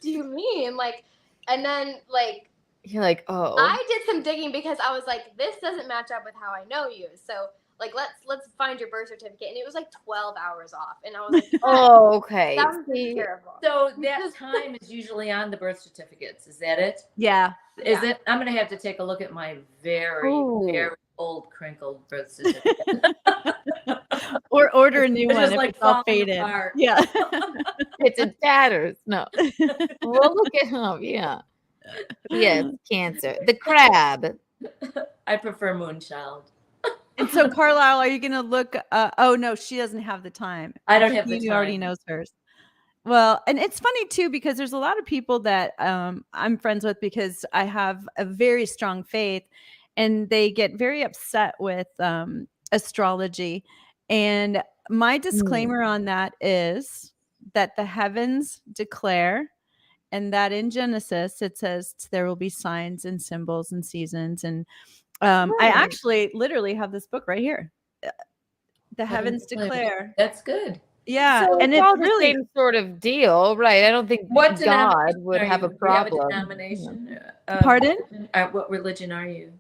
do you mean? Like, and then like, you're like, oh. I did some digging because I was like, this doesn't match up with how I know you. So like, let's find your birth certificate. And it was like 12 hours off. And I was like, Oh, okay. that was See, terrible. So that time is usually on the birth certificates. Is that it? Yeah. Is it? I'm gonna have to take a look at my very old crinkled birth certificate. Or order a new It's one just if like it's all falling faded. apart. Yeah. it's in tatters. No, we'll look it up. Yeah. Yes, Cancer. The crab. I prefer Moonchild. And so, Carlisle, are you going to look? Oh no, she doesn't have the time. I don't have the You already time. knows hers. Well, and it's funny too because there's a lot of people that I'm friends with because I have a very strong faith, and they get very upset with astrology. And my disclaimer on that is that the heavens declare, and that in Genesis it says there will be signs and symbols and seasons. And I actually literally have this book right here. The heavens declare. That's good. Yeah, So and it's it's all the really same sort of deal, right? I don't think What God denomination would are have you? a Do you have problem. denomination? Pardon? What religion are you?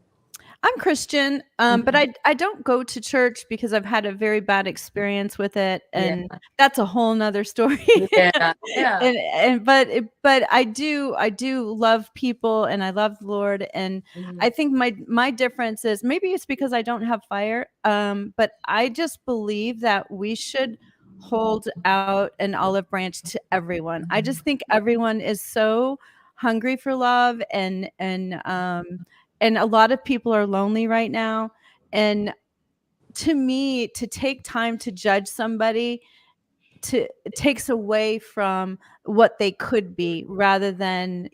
I'm Christian, but I don't go to church because I've had a very bad experience with it, and that's a whole nother story. Yeah. But I do love people, and I love the Lord, and I think my difference is maybe it's because I don't have fire, but I just believe that we should hold out an olive branch to everyone. I just think everyone is so hungry for love, and a lot of people are lonely right now. And to me, to take time to judge somebody it takes away from what they could be rather than,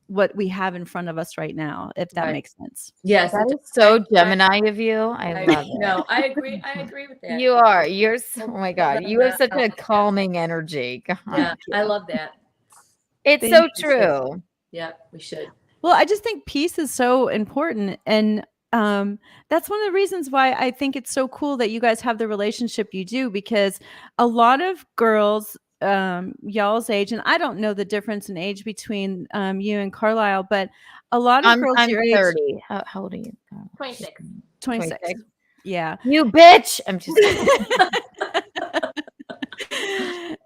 what we have in front of us right now, if that makes sense. Yes. That is so Gemini of you. I love it. No, I agree. I agree with that. You are. You're oh my God. You have such a calming energy. God. Yeah, I love that. It's so true. Yeah, we should. Well, I just think peace is so important. And that's one of the reasons why I think it's so cool that you guys have the relationship you do, because a lot of girls y'all's age, and I don't know the difference in age between you and Carlisle, but a lot of girls I'm your 30. age. How old are you? 26. 26. Yeah. You bitch. I'm just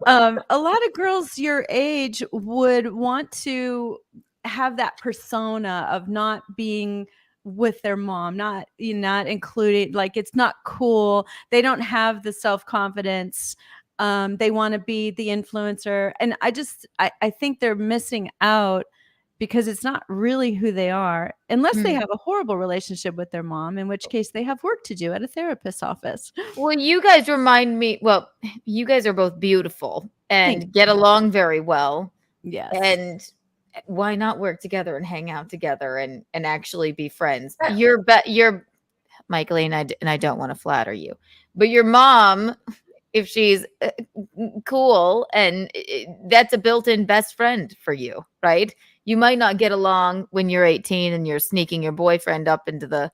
a lot of girls your age would want to have that persona of not being with their mom, not included, like it's not cool. They don't have the self-confidence. They want to be the influencer, and I think they're missing out because it's not really who they are, unless they have a horrible relationship with their mom, in which case they have work to do at a therapist's office. Well, you guys remind me. Well, you guys are both beautiful and get along very well. Yes. And why not work together and hang out together and actually be friends? Yeah. You're Michael, and I don't want to flatter you, but your mom, if she's cool, and that's a built-in best friend for you, right? You might not get along when you're 18 and you're sneaking your boyfriend up into the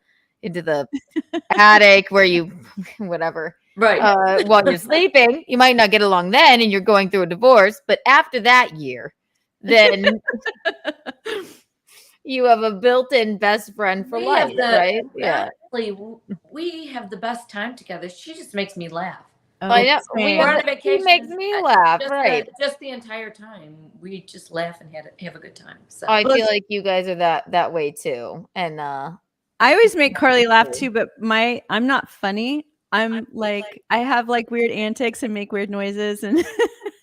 attic where you whatever, right, while you're sleeping. You might not get along then, and you're going through a divorce, but after that year, then you have a built-in best friend for life, right? Yeah. Honestly, we have the best time together. She just makes me laugh. I know. We're on a vacation. She makes me laugh, right? Just the entire time, we just laugh and have a good time. So I feel like you guys are that way too, and I always make Carly laugh too, but I'm not funny. I'm like, I have like weird antics and make weird noises, and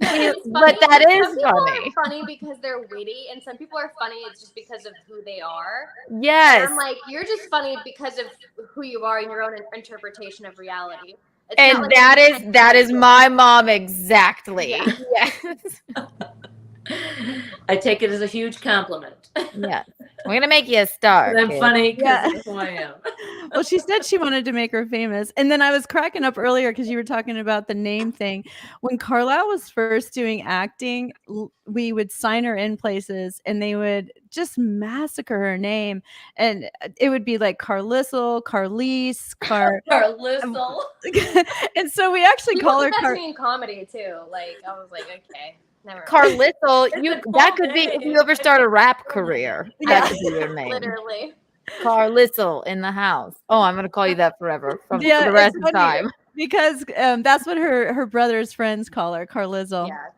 but that is some people funny. are funny because they're witty, and some people are funny it's just because of who they are. Yes. And I'm like, you're just funny because of who you are and your own interpretation of reality. It's And not like that is my mom exactly. Yeah. Yes. I take it as a huge compliment. Yeah. We're gonna make you a star. I'm kid. funny because that's who I am. well, she said she wanted to make her famous. And then I was cracking up earlier because you were talking about the name thing. When Carlisle was first doing acting, we would sign her in places and they would just massacre her name. And it would be like Carlisle, Carlise, Carlisle. And so we actually call her that's me in comedy too. Like I was like, okay. Never mind. Carlisle, that could be name. if you ever start a rap career. Yeah. That could be your name. Literally. Carlisle in the house. Oh, I'm gonna call you that forever for Yeah, the rest it's of the funny time. because that's what her brother's friends call her, Carlisle. Yeah.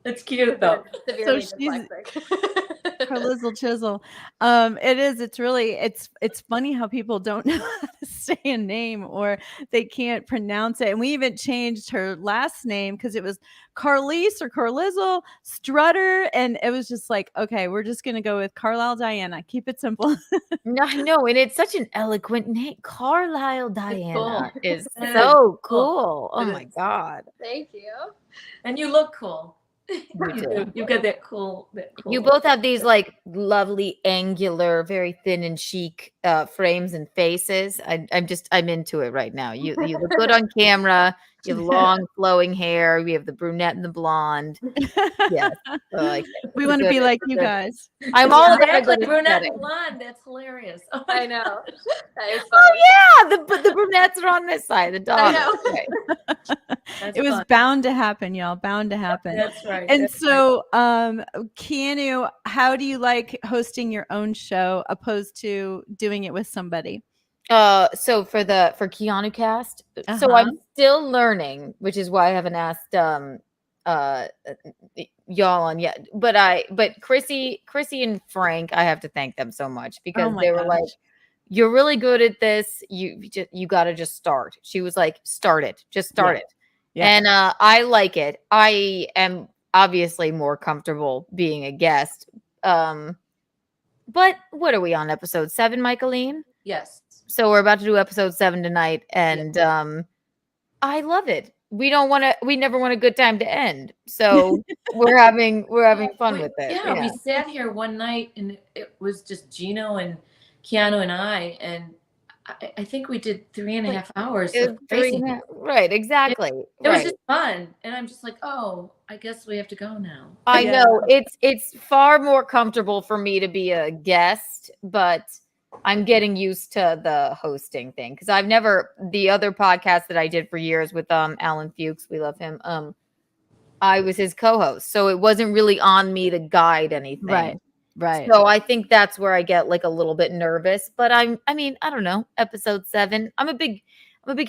It's cute though. Severely So she's- dyslexic. Carlizzle Chisel. It is. It's really. It's funny how people don't know how to say a name or they can't pronounce it. And we even changed her last name because it was Carlise or Carlizzle Strutter, and it was just like, okay, we're just gonna go with Carlisle Diana. Keep it simple. No, I know, and it's such an eloquent name. Carlisle Diana cool. is Yeah. so Cool. cool. Oh It my is. god. Thank you. And you look cool. You You do. do. You've got that cool. You both have these like lovely, angular, very thin and chic frames and faces. I'm into it right now. You look good on camera. You have long, flowing hair. We have the brunette and the blonde. Yes, I like it. We It's want to be good. like It's you good. guys. I'm all about a Exactly. good Brunette aesthetic. and blonde. That's hilarious. Oh, I know. That is funny. Oh yeah, the brunettes are on this side. The I daughters. know. Right. that's It was fun. bound to happen, y'all. Bound to happen. That's right. And that's right. so, Keanu, how do you like hosting your own show opposed to doing it with somebody? So for Keanucast, so Uh-huh. I'm still learning, which is why I haven't asked y'all on yet. But Chrissy and Frank, I have to thank them so much because my they were like, gosh. "You're really good at this. You got to just start." She was like, "Start it, just start it." Yeah. And I like it. I am obviously more comfortable being a guest. But what are we on, episode 7, Michaeline? Yes. So we're about to do episode 7 tonight, and I love it. We never want a good time to end. So we're having fun with it. Yeah, we sat here one night and it was just Gino and Keanu and I think we did 3.5 hours. It Of was crazy. right, exactly. It was right. just fun. And I'm just like, oh, I guess we have to go now. I Yeah. know it's far more comfortable for me to be a guest, but I'm getting used to the hosting thing because the other podcast that I did for years with Alan Fuchs, we love him. I was his co-host, so it wasn't really on me to guide anything. Right. So I think that's where I get like a little bit nervous. But I don't know. Episode 7. I'm a big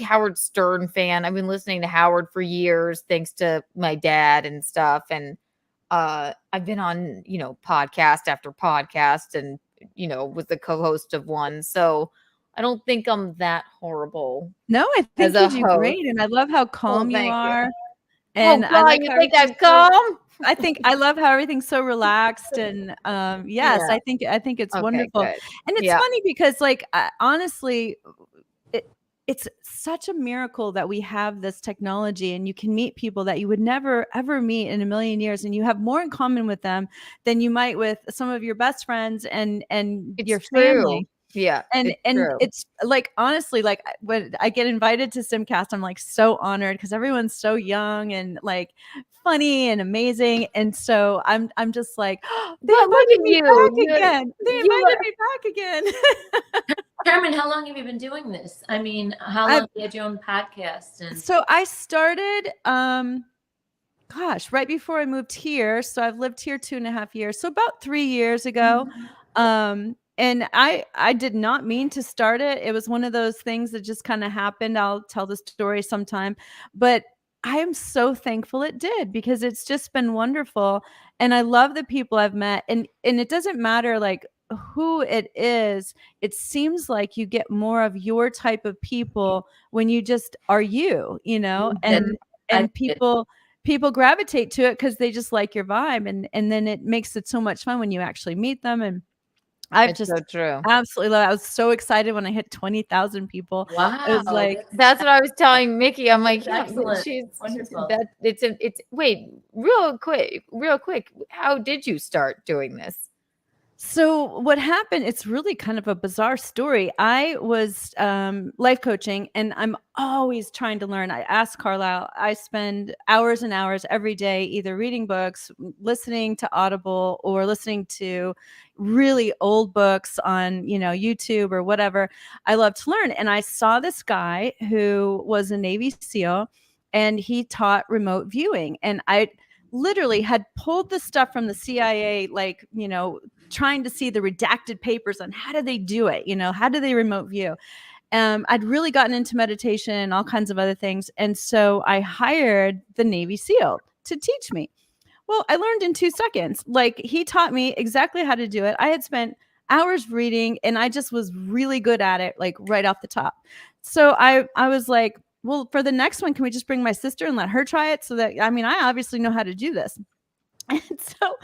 Howard Stern fan. I've been listening to Howard for years, thanks to my dad and stuff. And I've been on, podcast after podcast and, was the co-host of one. So I don't think I'm that horrible. No, I think As a you do host. great. And I love how calm you thank you. are. And oh, I God, like you how think I'm everything's so- calm? I love how everything's so relaxed and yes, Yeah. I think it's Okay, wonderful. good. And it's Yeah. funny because like honestly it's such a miracle that we have this technology and you can meet people that you would never ever meet in a million years and you have more in common with them than you might with some of your best friends and It's your true. family. Yeah. And true. it's like honestly, like when I get invited to Simcast, I'm like so honored because everyone's so young and like funny and amazing. And so I'm just like, they But look invited at me you. back again. They you invited are- me back again. Carmen, how long have you been doing this? I mean, how long have you had your own podcast? And So I started right before I moved here. So I've lived here 2.5 years. So about 3 years ago. And I did not mean to start it. It was one of those things that just kind of happened. I'll tell the story sometime, but I am so thankful it did because it's just been wonderful. And I love the people I've met. And it doesn't matter like who it is. It seems like you get more of your type of people when you just are you, and people gravitate to it because they just like your vibe. And then it makes it so much fun when you actually meet them. And I've It's just so true. absolutely love it. I was so excited when I hit 20,000 people. wow, It was like, That's what I was telling Mickey. I'm like, That's excellent. she's Wonderful. it's wait, real quick. How did you start doing this? so what happened, it's really kind of a bizarre story. I was life coaching and I'm always trying to learn. I asked Carlisle, I spend hours and hours every day either reading books, listening to Audible, or listening to really old books on, YouTube or whatever. I love to learn. And I saw this guy who was a Navy SEAL and he taught remote viewing. And I literally had pulled the stuff from the CIA, like, trying to see the redacted papers on how do they do it? How do they remote view? I'd really gotten into meditation and all kinds of other things. And so I hired the Navy SEAL to teach me. Well, I learned in 2 seconds. Like, he taught me exactly how to do it. I had spent hours reading and I just was really good at it, like right off the top. So I was like, well, for the next one, can we just bring my sister and let her try it? So that, I mean, I obviously know how to do this. And so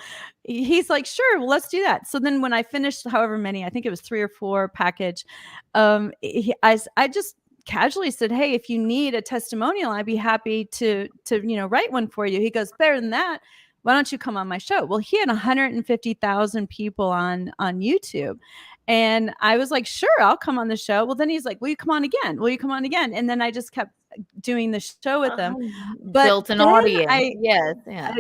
he's like, sure, well, let's do that. So then when I finished however many, I think it was 3 or 4 package, I just casually said, hey, if you need a testimonial, I'd be happy to write one for you. He goes, better than that, why don't you come on my show? Well, he had 150,000 people on YouTube. And I was like, sure, I'll come on the show. Well, then he's like, will you come on again? Will you come on again? And then I just kept doing the show with him. But Built an then audience. Yes. Yeah.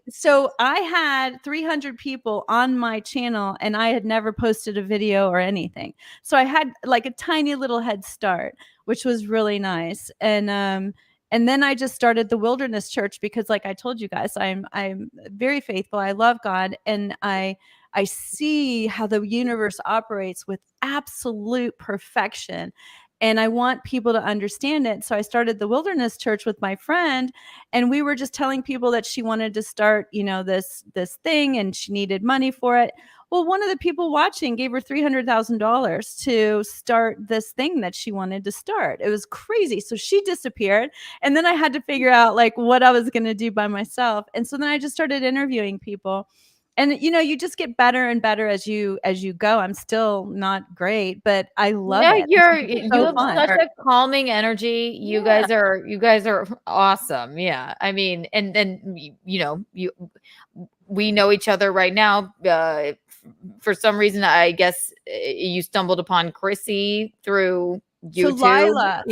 So I had 300 people on my channel and I had never posted a video or anything. So I had like a tiny little head start, which was really nice. And then I just started the Wilderness Church because, like I told you guys, I'm very faithful. I love God, and I see how the universe operates with absolute perfection. And I want people to understand it. So I started the Wilderness Church with my friend, and we were just telling people that she wanted to start, this thing, and she needed money for it. Well, one of the people watching gave her $300,000 to start this thing that she wanted to start. It was crazy. So she disappeared, and then I had to figure out like what I was going to do by myself. And so then I just started interviewing people. And you just get better and better as you go. I'm still not great, but I love it. You so have fun. such a calming energy. You guys are awesome. Yeah. I mean, and then we know each other right now. For some reason, I guess you stumbled upon Chrissy through YouTube. So Lila,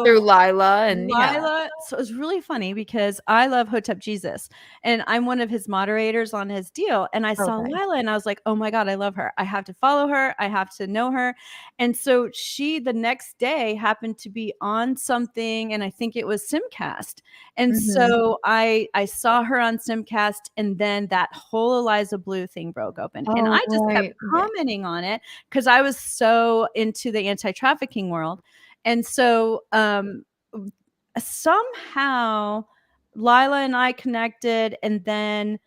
through Lila, and Lila. So it was really funny because I love Hotep Jesus, and I'm one of his moderators on his deal. And I saw Lila, and I was like, "Oh my God, I love her! I have to follow her. I have to know her." And so she, the next day, happened to be on something, and I think it was Simcast. And so I saw her on Simcast, and then that whole Eliza Blue thing broke open, and I just kept commenting on it because I was so into the anti-trafficking world. And so somehow Lila and I connected, and then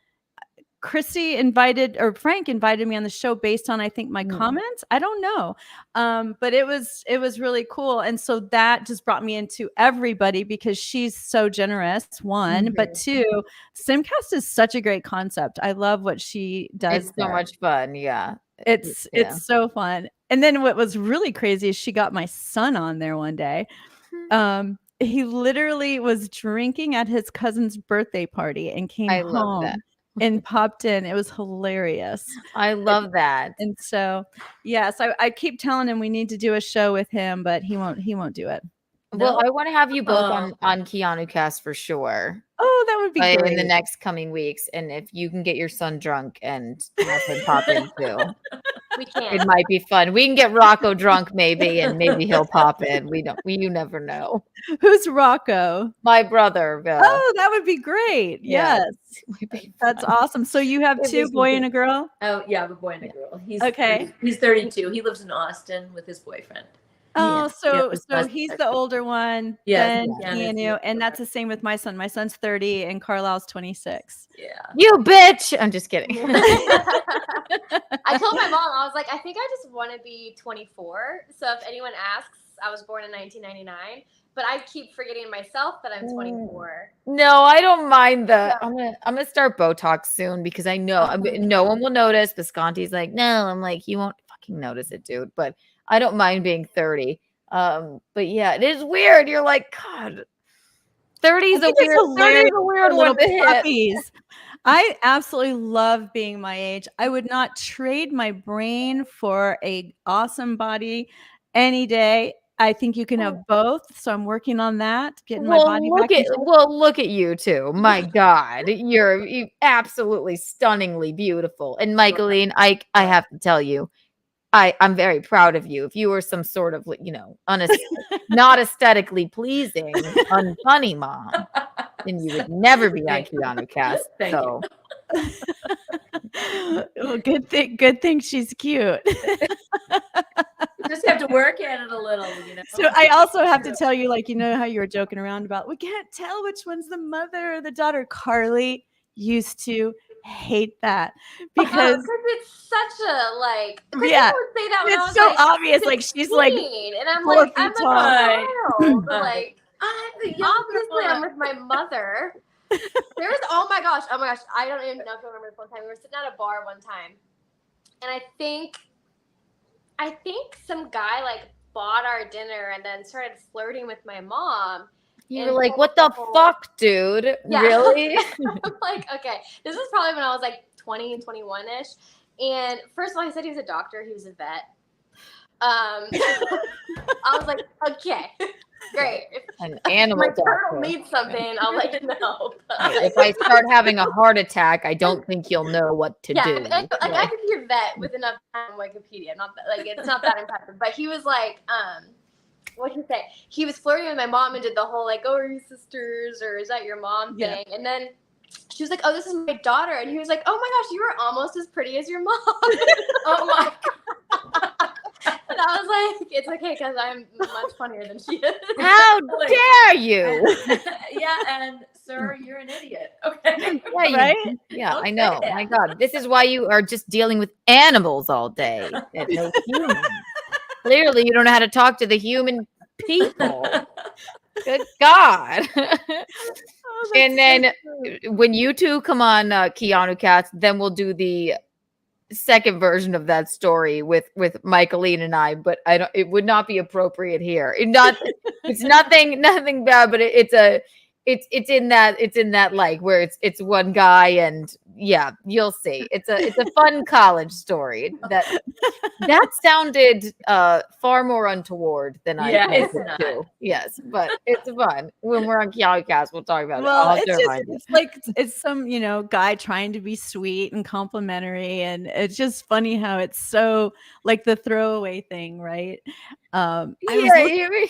Frank invited me on the show based on, I think, my comments. I don't know. But it was really cool. And so that just brought me into everybody because she's so generous, one, but two, Simcast is such a great concept. I love what she does. It's so much fun. Yeah. It's so fun. And then what was really crazy is she got my son on there one day. He literally was drinking at his cousin's birthday party and came home and popped in. It was hilarious. I love that. And so, yes, I keep telling him we need to do a show with him, but he won't do it. Well, I want to have you both on Keanucast for sure. Oh, that would be great. In the next coming weeks. And if you can get your son drunk and have him pop in too. We can. It might be fun. We can get Rocco drunk maybe, and maybe he'll pop in. You never know. Who's Rocco? My brother. Oh, that would be great. Yes. That's awesome. So you have two, boy and a girl? Oh, yeah, a boy and a girl. He's 32. He lives in Austin with his boyfriend. Oh, so he's the older one. Yeah, Keanu, and that's the same with my son. My son's 30 and Carlisle's 26. Yeah. You bitch. I'm just kidding. I told my mom, I was like, I think I just want to be 24. So if anyone asks, I was born in 1999, but I keep forgetting myself that I'm 24. No, I don't mind I'm gonna start Botox soon because I know no one will notice. Visconti's like, no, I'm like, you won't fucking notice it, dude. But I don't mind being 30. But yeah, it is weird. You're like, God, 30 is a weird one to hit. I absolutely love being my age. I would not trade my brain for a awesome body any day. I think you can have both. So I'm working on that, getting my body back. Look at you too. My God, you're absolutely stunningly beautiful. And Michaeline, I have to tell you, I'm very proud of you. If you were some sort of, not aesthetically pleasing, unfunny mom, then you would never be on Keanucast. So, well, good thing she's cute. You just have to work at it a little, So I also have to tell you, how you were joking around about, we can't tell which one's the mother or the daughter. Carly, used to hate that because it's such a like. Because yeah, people would say that when I it's was so like obvious. Like she's like 16, and I'm 4 like, feet I'm tall. a Right. child. Right. Like, I'm the young obviously, girl. I'm with my mother. There was oh my gosh, I don't even know if I remember this one time. We were sitting at a bar one time, and I think some guy like bought our dinner and then started flirting with my mom. You and were like, told what the whole- fuck, dude? Yeah. Really? I'm like, okay, this was probably when I was like 20 and 21-ish. And first of all, he said he was a doctor. He was a vet. I was like, okay, great. If An animal my doctor. turtle needs something, I'll let you know. But, Right, if I start having a heart attack, I don't think you'll know what to yeah, do. like I could be a vet with enough time on Wikipedia. Not that, like it's not that impressive. But he was like, what'd he say? He was flirting with my mom and did the whole like, oh, are you sisters or is that your mom Yeah. thing? And then she was like, oh, this is my daughter. And he was like, oh my gosh, you are almost as pretty as your mom. Oh my God. And I was like, it's okay because I'm much funnier than she is. How dare you? Yeah, and sir, you're an idiot. Okay. Yeah, Right? yeah, Don't I say know. that. My God, this is why you are just dealing with animals all day and no humans. Clearly, you don't know how to talk to the human people. Good God. Oh, that's And so then true. when you two come on Keanucast, then we'll do the second version of that story with Michaeline and I, but I don't. It would not be appropriate here. It's nothing bad, but it's in that like where it's one guy and yeah, you'll see. It's a fun college story that sounded far more untoward than I Yeah, planned it's it not. to. Yes, but it's fun. When we're on Keanucast, we'll talk about it. Well, I'll have it's to just remind you. it's like it's some guy trying to be sweet and complimentary, and it's just funny how it's so like the throwaway thing, right? I was Yeah, looking,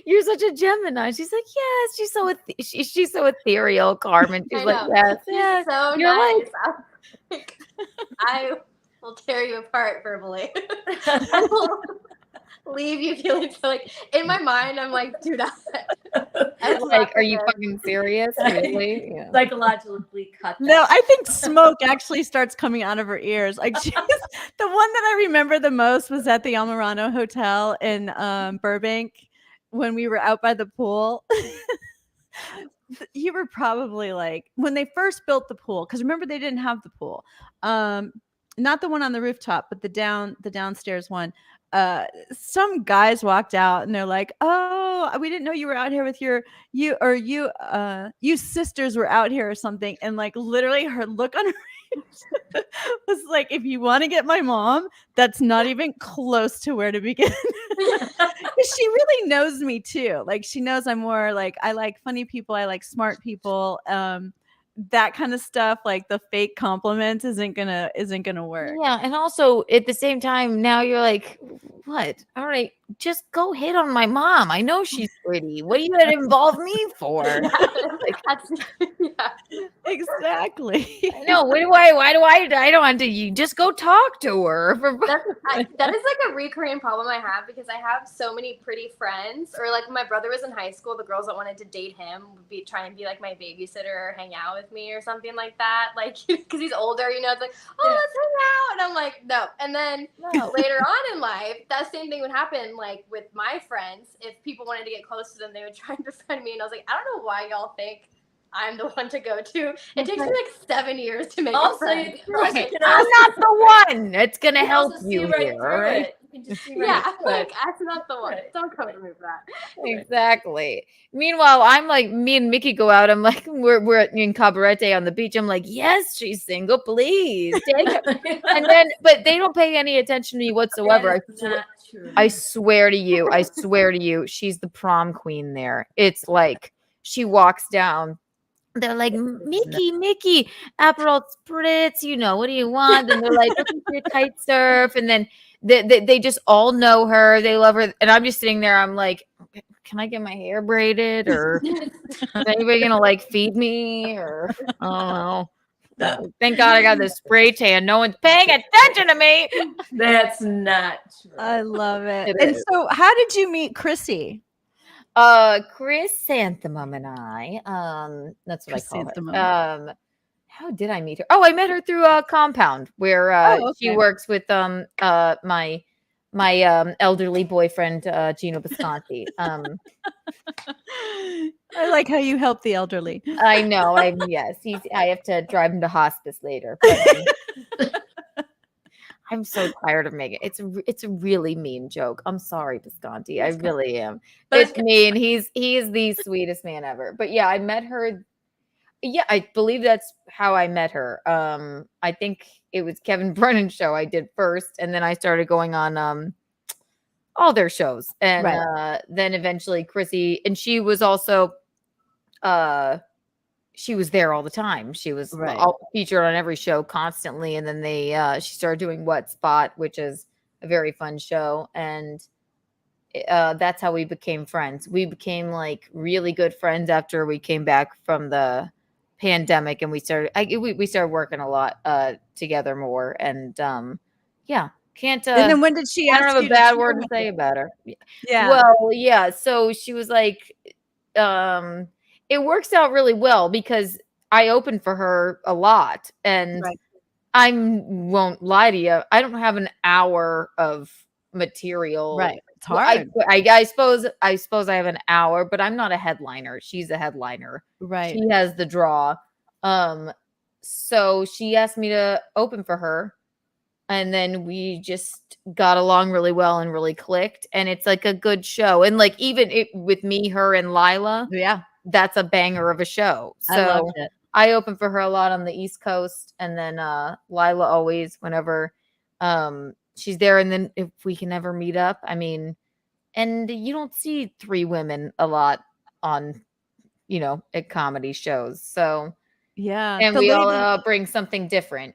you're such a Gemini. She's like, yes, she's so ethereal, Carmen. She's I like, know. yes, She's yeah. so You're nice. like, I will tear you apart verbally. I will leave you feeling so like in my mind. I'm like, dude, I like, are you fucking serious? Really? Yeah. Psychologically cut. no, that. I think smoke actually starts coming out of her ears. Like the one that I remember the most was at the Almirano Hotel in Burbank when we were out by the pool. You were probably like when they first built the pool, because remember they didn't have the pool. Not the one on the rooftop, but the downstairs one. Some guys walked out and they're like, oh, we didn't know you were out here with you sisters were out here or something. And like literally her look on her face was like, if you want to get my mom, that's not even close to where to begin. She really knows me too. Like she knows I'm more like I like funny people, I like smart people. That kind of stuff, like the fake compliments isn't gonna work. Yeah, and also at the same time, now you're like, what? All right, just go hit on my mom. I know she's pretty. What do you gotta involve me for? yeah. Exactly. I know. Why do I don't want to? You just go talk to her. That is like a recurring problem I have because I have so many pretty friends. Or like when my brother was in high school, the girls that wanted to date him would be trying to be like my babysitter or hang out with me or something like that. Like because he's older, it's like, oh, let's hang out, and I'm like, no. And then later on in life, that same thing would happen. Like with my friends, if people wanted to get close to them, they would try and befriend me, and I was like, I don't know why y'all think I'm the one to go to. It takes me like 7 years to make a Also, friend. you can I'm also- not the one that's gonna you can help also see you right here. through Right? it. You can just see right Yeah, through like it. that's not the one. Right. Don't come to me for that. Exactly. Meanwhile, I'm like, me and Mickey go out. I'm like, we're in Cabarete on the beach. I'm like, yes, she's single. Please take her. And then, but they don't pay any attention to me whatsoever. That is not true. I swear to you, she's the prom queen there. It's like she walks down. They're like, Mickey, Aperol Spritz, what do you want? And they're like, looking for your kite surf. And then they just all know her. They love her. And I'm just sitting there. I'm like, can I get my hair braided? Or is anybody going to like feed me? Or I don't know. Thank God I got this spray tan. No one's paying attention to me. That's not true. I love it. It And is. so how did you meet Chrissy? Chrysanthemum and I, that's what I call Chrysanthemum. her. how did I meet her? Oh, I met her through a Compound where she okay. works with my elderly boyfriend Gino Bisconti. I like how you help the elderly. I know. Yes. I have to drive him to hospice later. But I'm so tired of making it's a really mean joke. I'm sorry, Bisconti. I really am. But It's mean. He is the sweetest man ever. But yeah, I met her. Yeah, I believe that's how I met her. I think it was Kevin Brennan's show I did first, and then I started going on all their shows, and Right. then eventually Chrissy, and she was also she was there all the time. She was Right. all featured on every show constantly. And then she started doing What Spot, which is a very fun show. And that's how we became friends. We became like really good friends after we came back from the pandemic, and we started working a lot together more. And yeah, can't And then when did she I don't ask have you a to bad tour word to with say her? about her. Yeah. Well, yeah. So she was like, it works out really well because I open for her a lot, and Right. I won't lie to you. I don't have an hour of material. Right. It's Well, hard. I suppose I have an hour, but I'm not a headliner. She's a headliner. Right. She has the draw. So she asked me to open for her, and then we just got along really well and really clicked, and it's like a good show. And like even with me, her, and Lila, Yeah. that's a banger of a show. I loved So it. I open for her a lot on the East Coast, and then Lila always whenever she's there. And then if we can ever meet up, I mean, and you don't see 3 women a lot on at comedy shows. So Yeah. and The we all lady bring something different.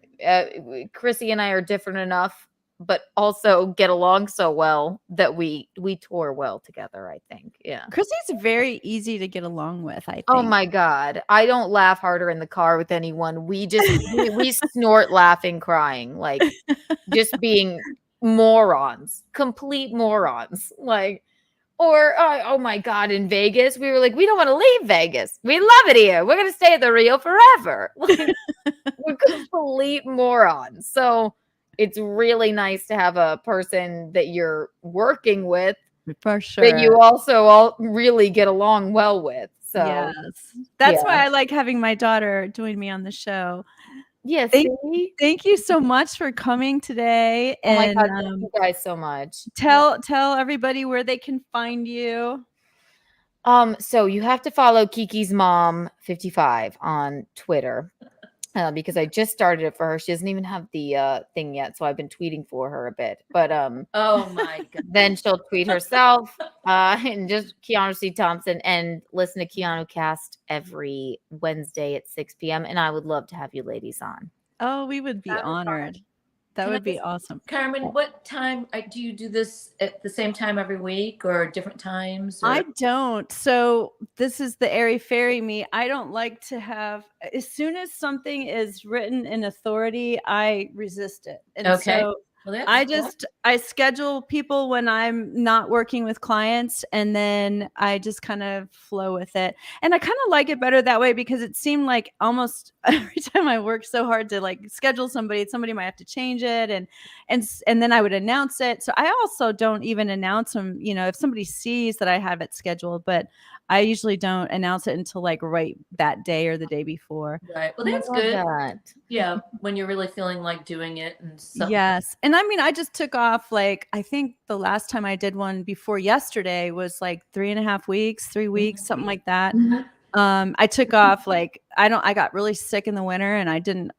Chrissy and I are different enough, but also get along so well that we tour well together, I think. Yeah. Chrissy's very easy to get along with, I Oh think. my God. I don't laugh harder in the car with anyone. We just we snort laughing, crying, like just being morons, complete morons. Like, or oh my God, in Vegas, we were like, we don't want to leave Vegas. We love it here. We're gonna stay at the Rio forever. Like, we're complete morons. So it's really nice to have a person that you're working with For that you sure. also all really get along well with. So Yes. That's why yeah. I like having my daughter join me on the show. Yeah, Thank see? thank you so much for coming today, Oh my and God, thank you guys so much. tell everybody where they can find you. So you have to follow Kiki's mom 55 on Twitter. Because I just started it for her. She doesn't even have the thing yet, so I've been tweeting for her a bit. But Oh my God. then she'll tweet herself and just Keanu C. Thompson, and listen to Keanucast every Wednesday at 6 p.m. And I would love to have you ladies on. Oh, we would be That was fun. honored. That Can I would be just- awesome. Carmen, what time do you do this at the same time every week or different times? Or? I don't. So this is the airy fairy me. I don't like to have, as soon as something is written in authority, I resist it. And Okay. so Well, that's I cool. I schedule people when I'm not working with clients, and then I just kind of flow with it. And I kind of like it better that way, because it seemed like almost every time I worked so hard to like schedule somebody might have to change it, and then I would announce it. So I also don't even announce them, if somebody sees that I have it scheduled, but I usually don't announce it until like right that day or the day before. Right. Well, I that's love good. that. Yeah, when you're really feeling like doing it and stuff. Yes. And I mean, I just took off, like, I think the last time I did one before yesterday was like 3.5 weeks, 3 weeks, something like that. Mhm. I took off, like, I got really sick in the winter, and I didn't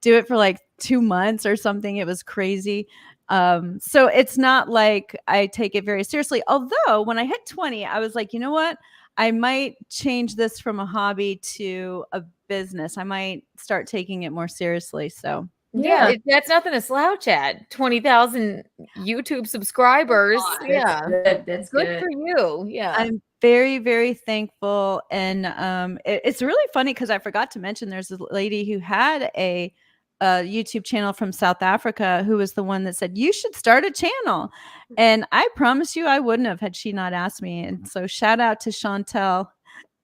do it for like 2 months or something. It was crazy. So it's not like I take it very seriously. Although when I hit 20, I was like, you know what? I might change this from a hobby to a business. I might start taking it more seriously. So Yeah, Yeah. that's nothing to slouch at. 20,000 YouTube subscribers. That's Yeah. Good. That's Good good. for you. Yeah. I'm very, very thankful. And it's really funny because I forgot to mention there's a lady who had a YouTube channel from South Africa who was the one that said, you should start a channel. And I promise you I wouldn't have had she not asked me. And so shout out to Chantel.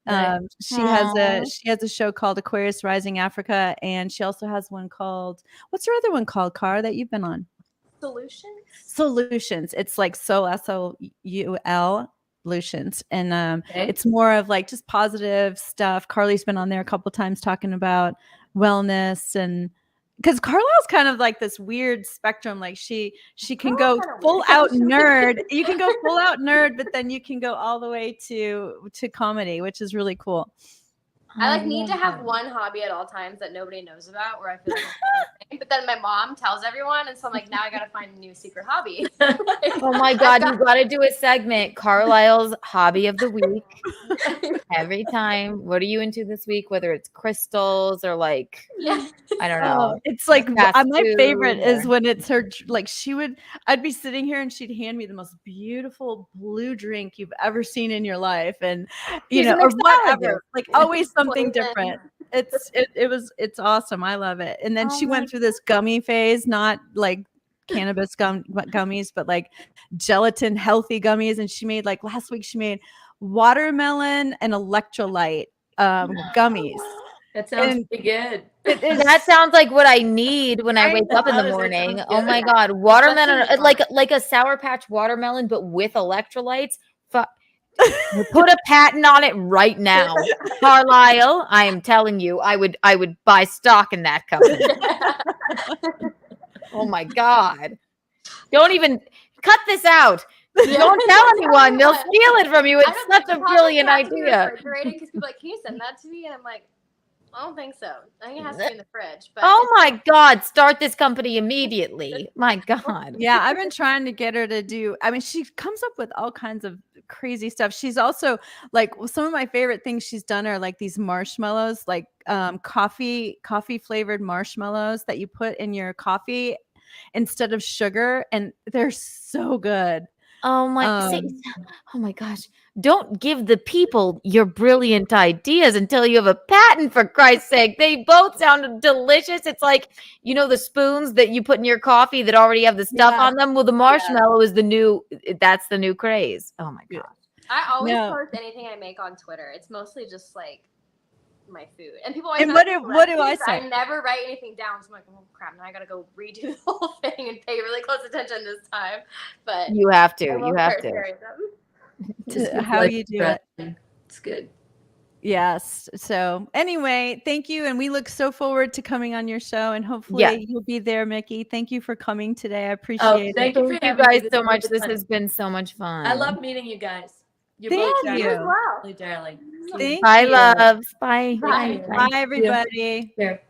Right. She has Aw. a show called Aquarius Rising Africa, and she also has one called, what's her other one called, Car, that you've been on? Solutions. Solutions. It's like SOUL Solutions, and Okay. it's more of like just positive stuff. Carly's been on there a couple times talking about wellness, and because Carlisle's kind of like this weird spectrum. Like she can go Carlisle's kinda full weird, out actually. nerd. You can go full out nerd, but then you can go all the way to comedy, which is really cool. I like need to love have it. one hobby at all times that nobody knows about, where I feel like it's my thing. But then my mom tells everyone, and so I'm like, now I gotta find a new secret hobby. Oh my God, you got to do a segment, Carlisle's hobby of the week. Every time, what are you into this week? Whether it's crystals or like, Yeah. I don't know. It's like fast my favorite food is or- when it's her. Like I'd be sitting here and she'd hand me the most beautiful blue drink you've ever seen in your life, and She's an or mixologist. whatever. Like always something Poison. different. It's awesome. I love it. And then Oh she my went through this gummy phase, not like cannabis gummies, but like gelatin healthy gummies. And she made, like, last week she made watermelon and electrolyte gummies. That sounds And pretty good. That sounds like what I need when I I wake up in the does. That morning. sounds Oh my good. God, watermelon, Especially like a Sour Patch watermelon, but with electrolytes. Put a patent on it right now, Carlisle. I am telling you, I would buy stock in that company. Oh my God! Don't even cut this out. Yeah. Don't tell anyone; they'll What? steal it from you. I It's don't such think a it probably brilliant has to be idea. refrigerated, because people are like, can you send that to me? And I'm like, I don't think so. I think it has to be in the fridge. But Oh my God! Start this company immediately. My God. Yeah, I've been trying to get her to do. I mean, she comes up with all kinds of crazy stuff. She's also like, some of my favorite things she's done are like these marshmallows, like coffee flavored marshmallows that you put in your coffee instead of sugar, and they're so good. Oh my, Um, oh my gosh. Don't give the people your brilliant ideas until you have a patent, for Christ's sake. They both sound delicious. It's like, you know, the spoons that you put in your coffee that already have the stuff Yes. on them. Well, the marshmallow is that's the new craze. Oh my Yeah. God. I always No. post anything I make on Twitter. It's mostly just like my food. And people always And ask what me do I recipes. say? I never write anything down. So I'm like, oh crap, now I gotta go redo the whole thing and pay really close attention this time. But You have to. I will You have to. paraphrase them. Just To how like you do it. interesting. It's good. Yes. So anyway, thank you. And we look so forward to coming on your show, and hopefully Yeah. you'll be there, Mickey. Thank you for coming today. I appreciate Oh, it. thank you for Thank you having me. guys This so is much. really This fun. has been so much fun. I love meeting you guys. You're Thank both you. You as well. really darling. Thank Bye, you. loves. Bye. Bye. Bye. Bye, everybody. Here.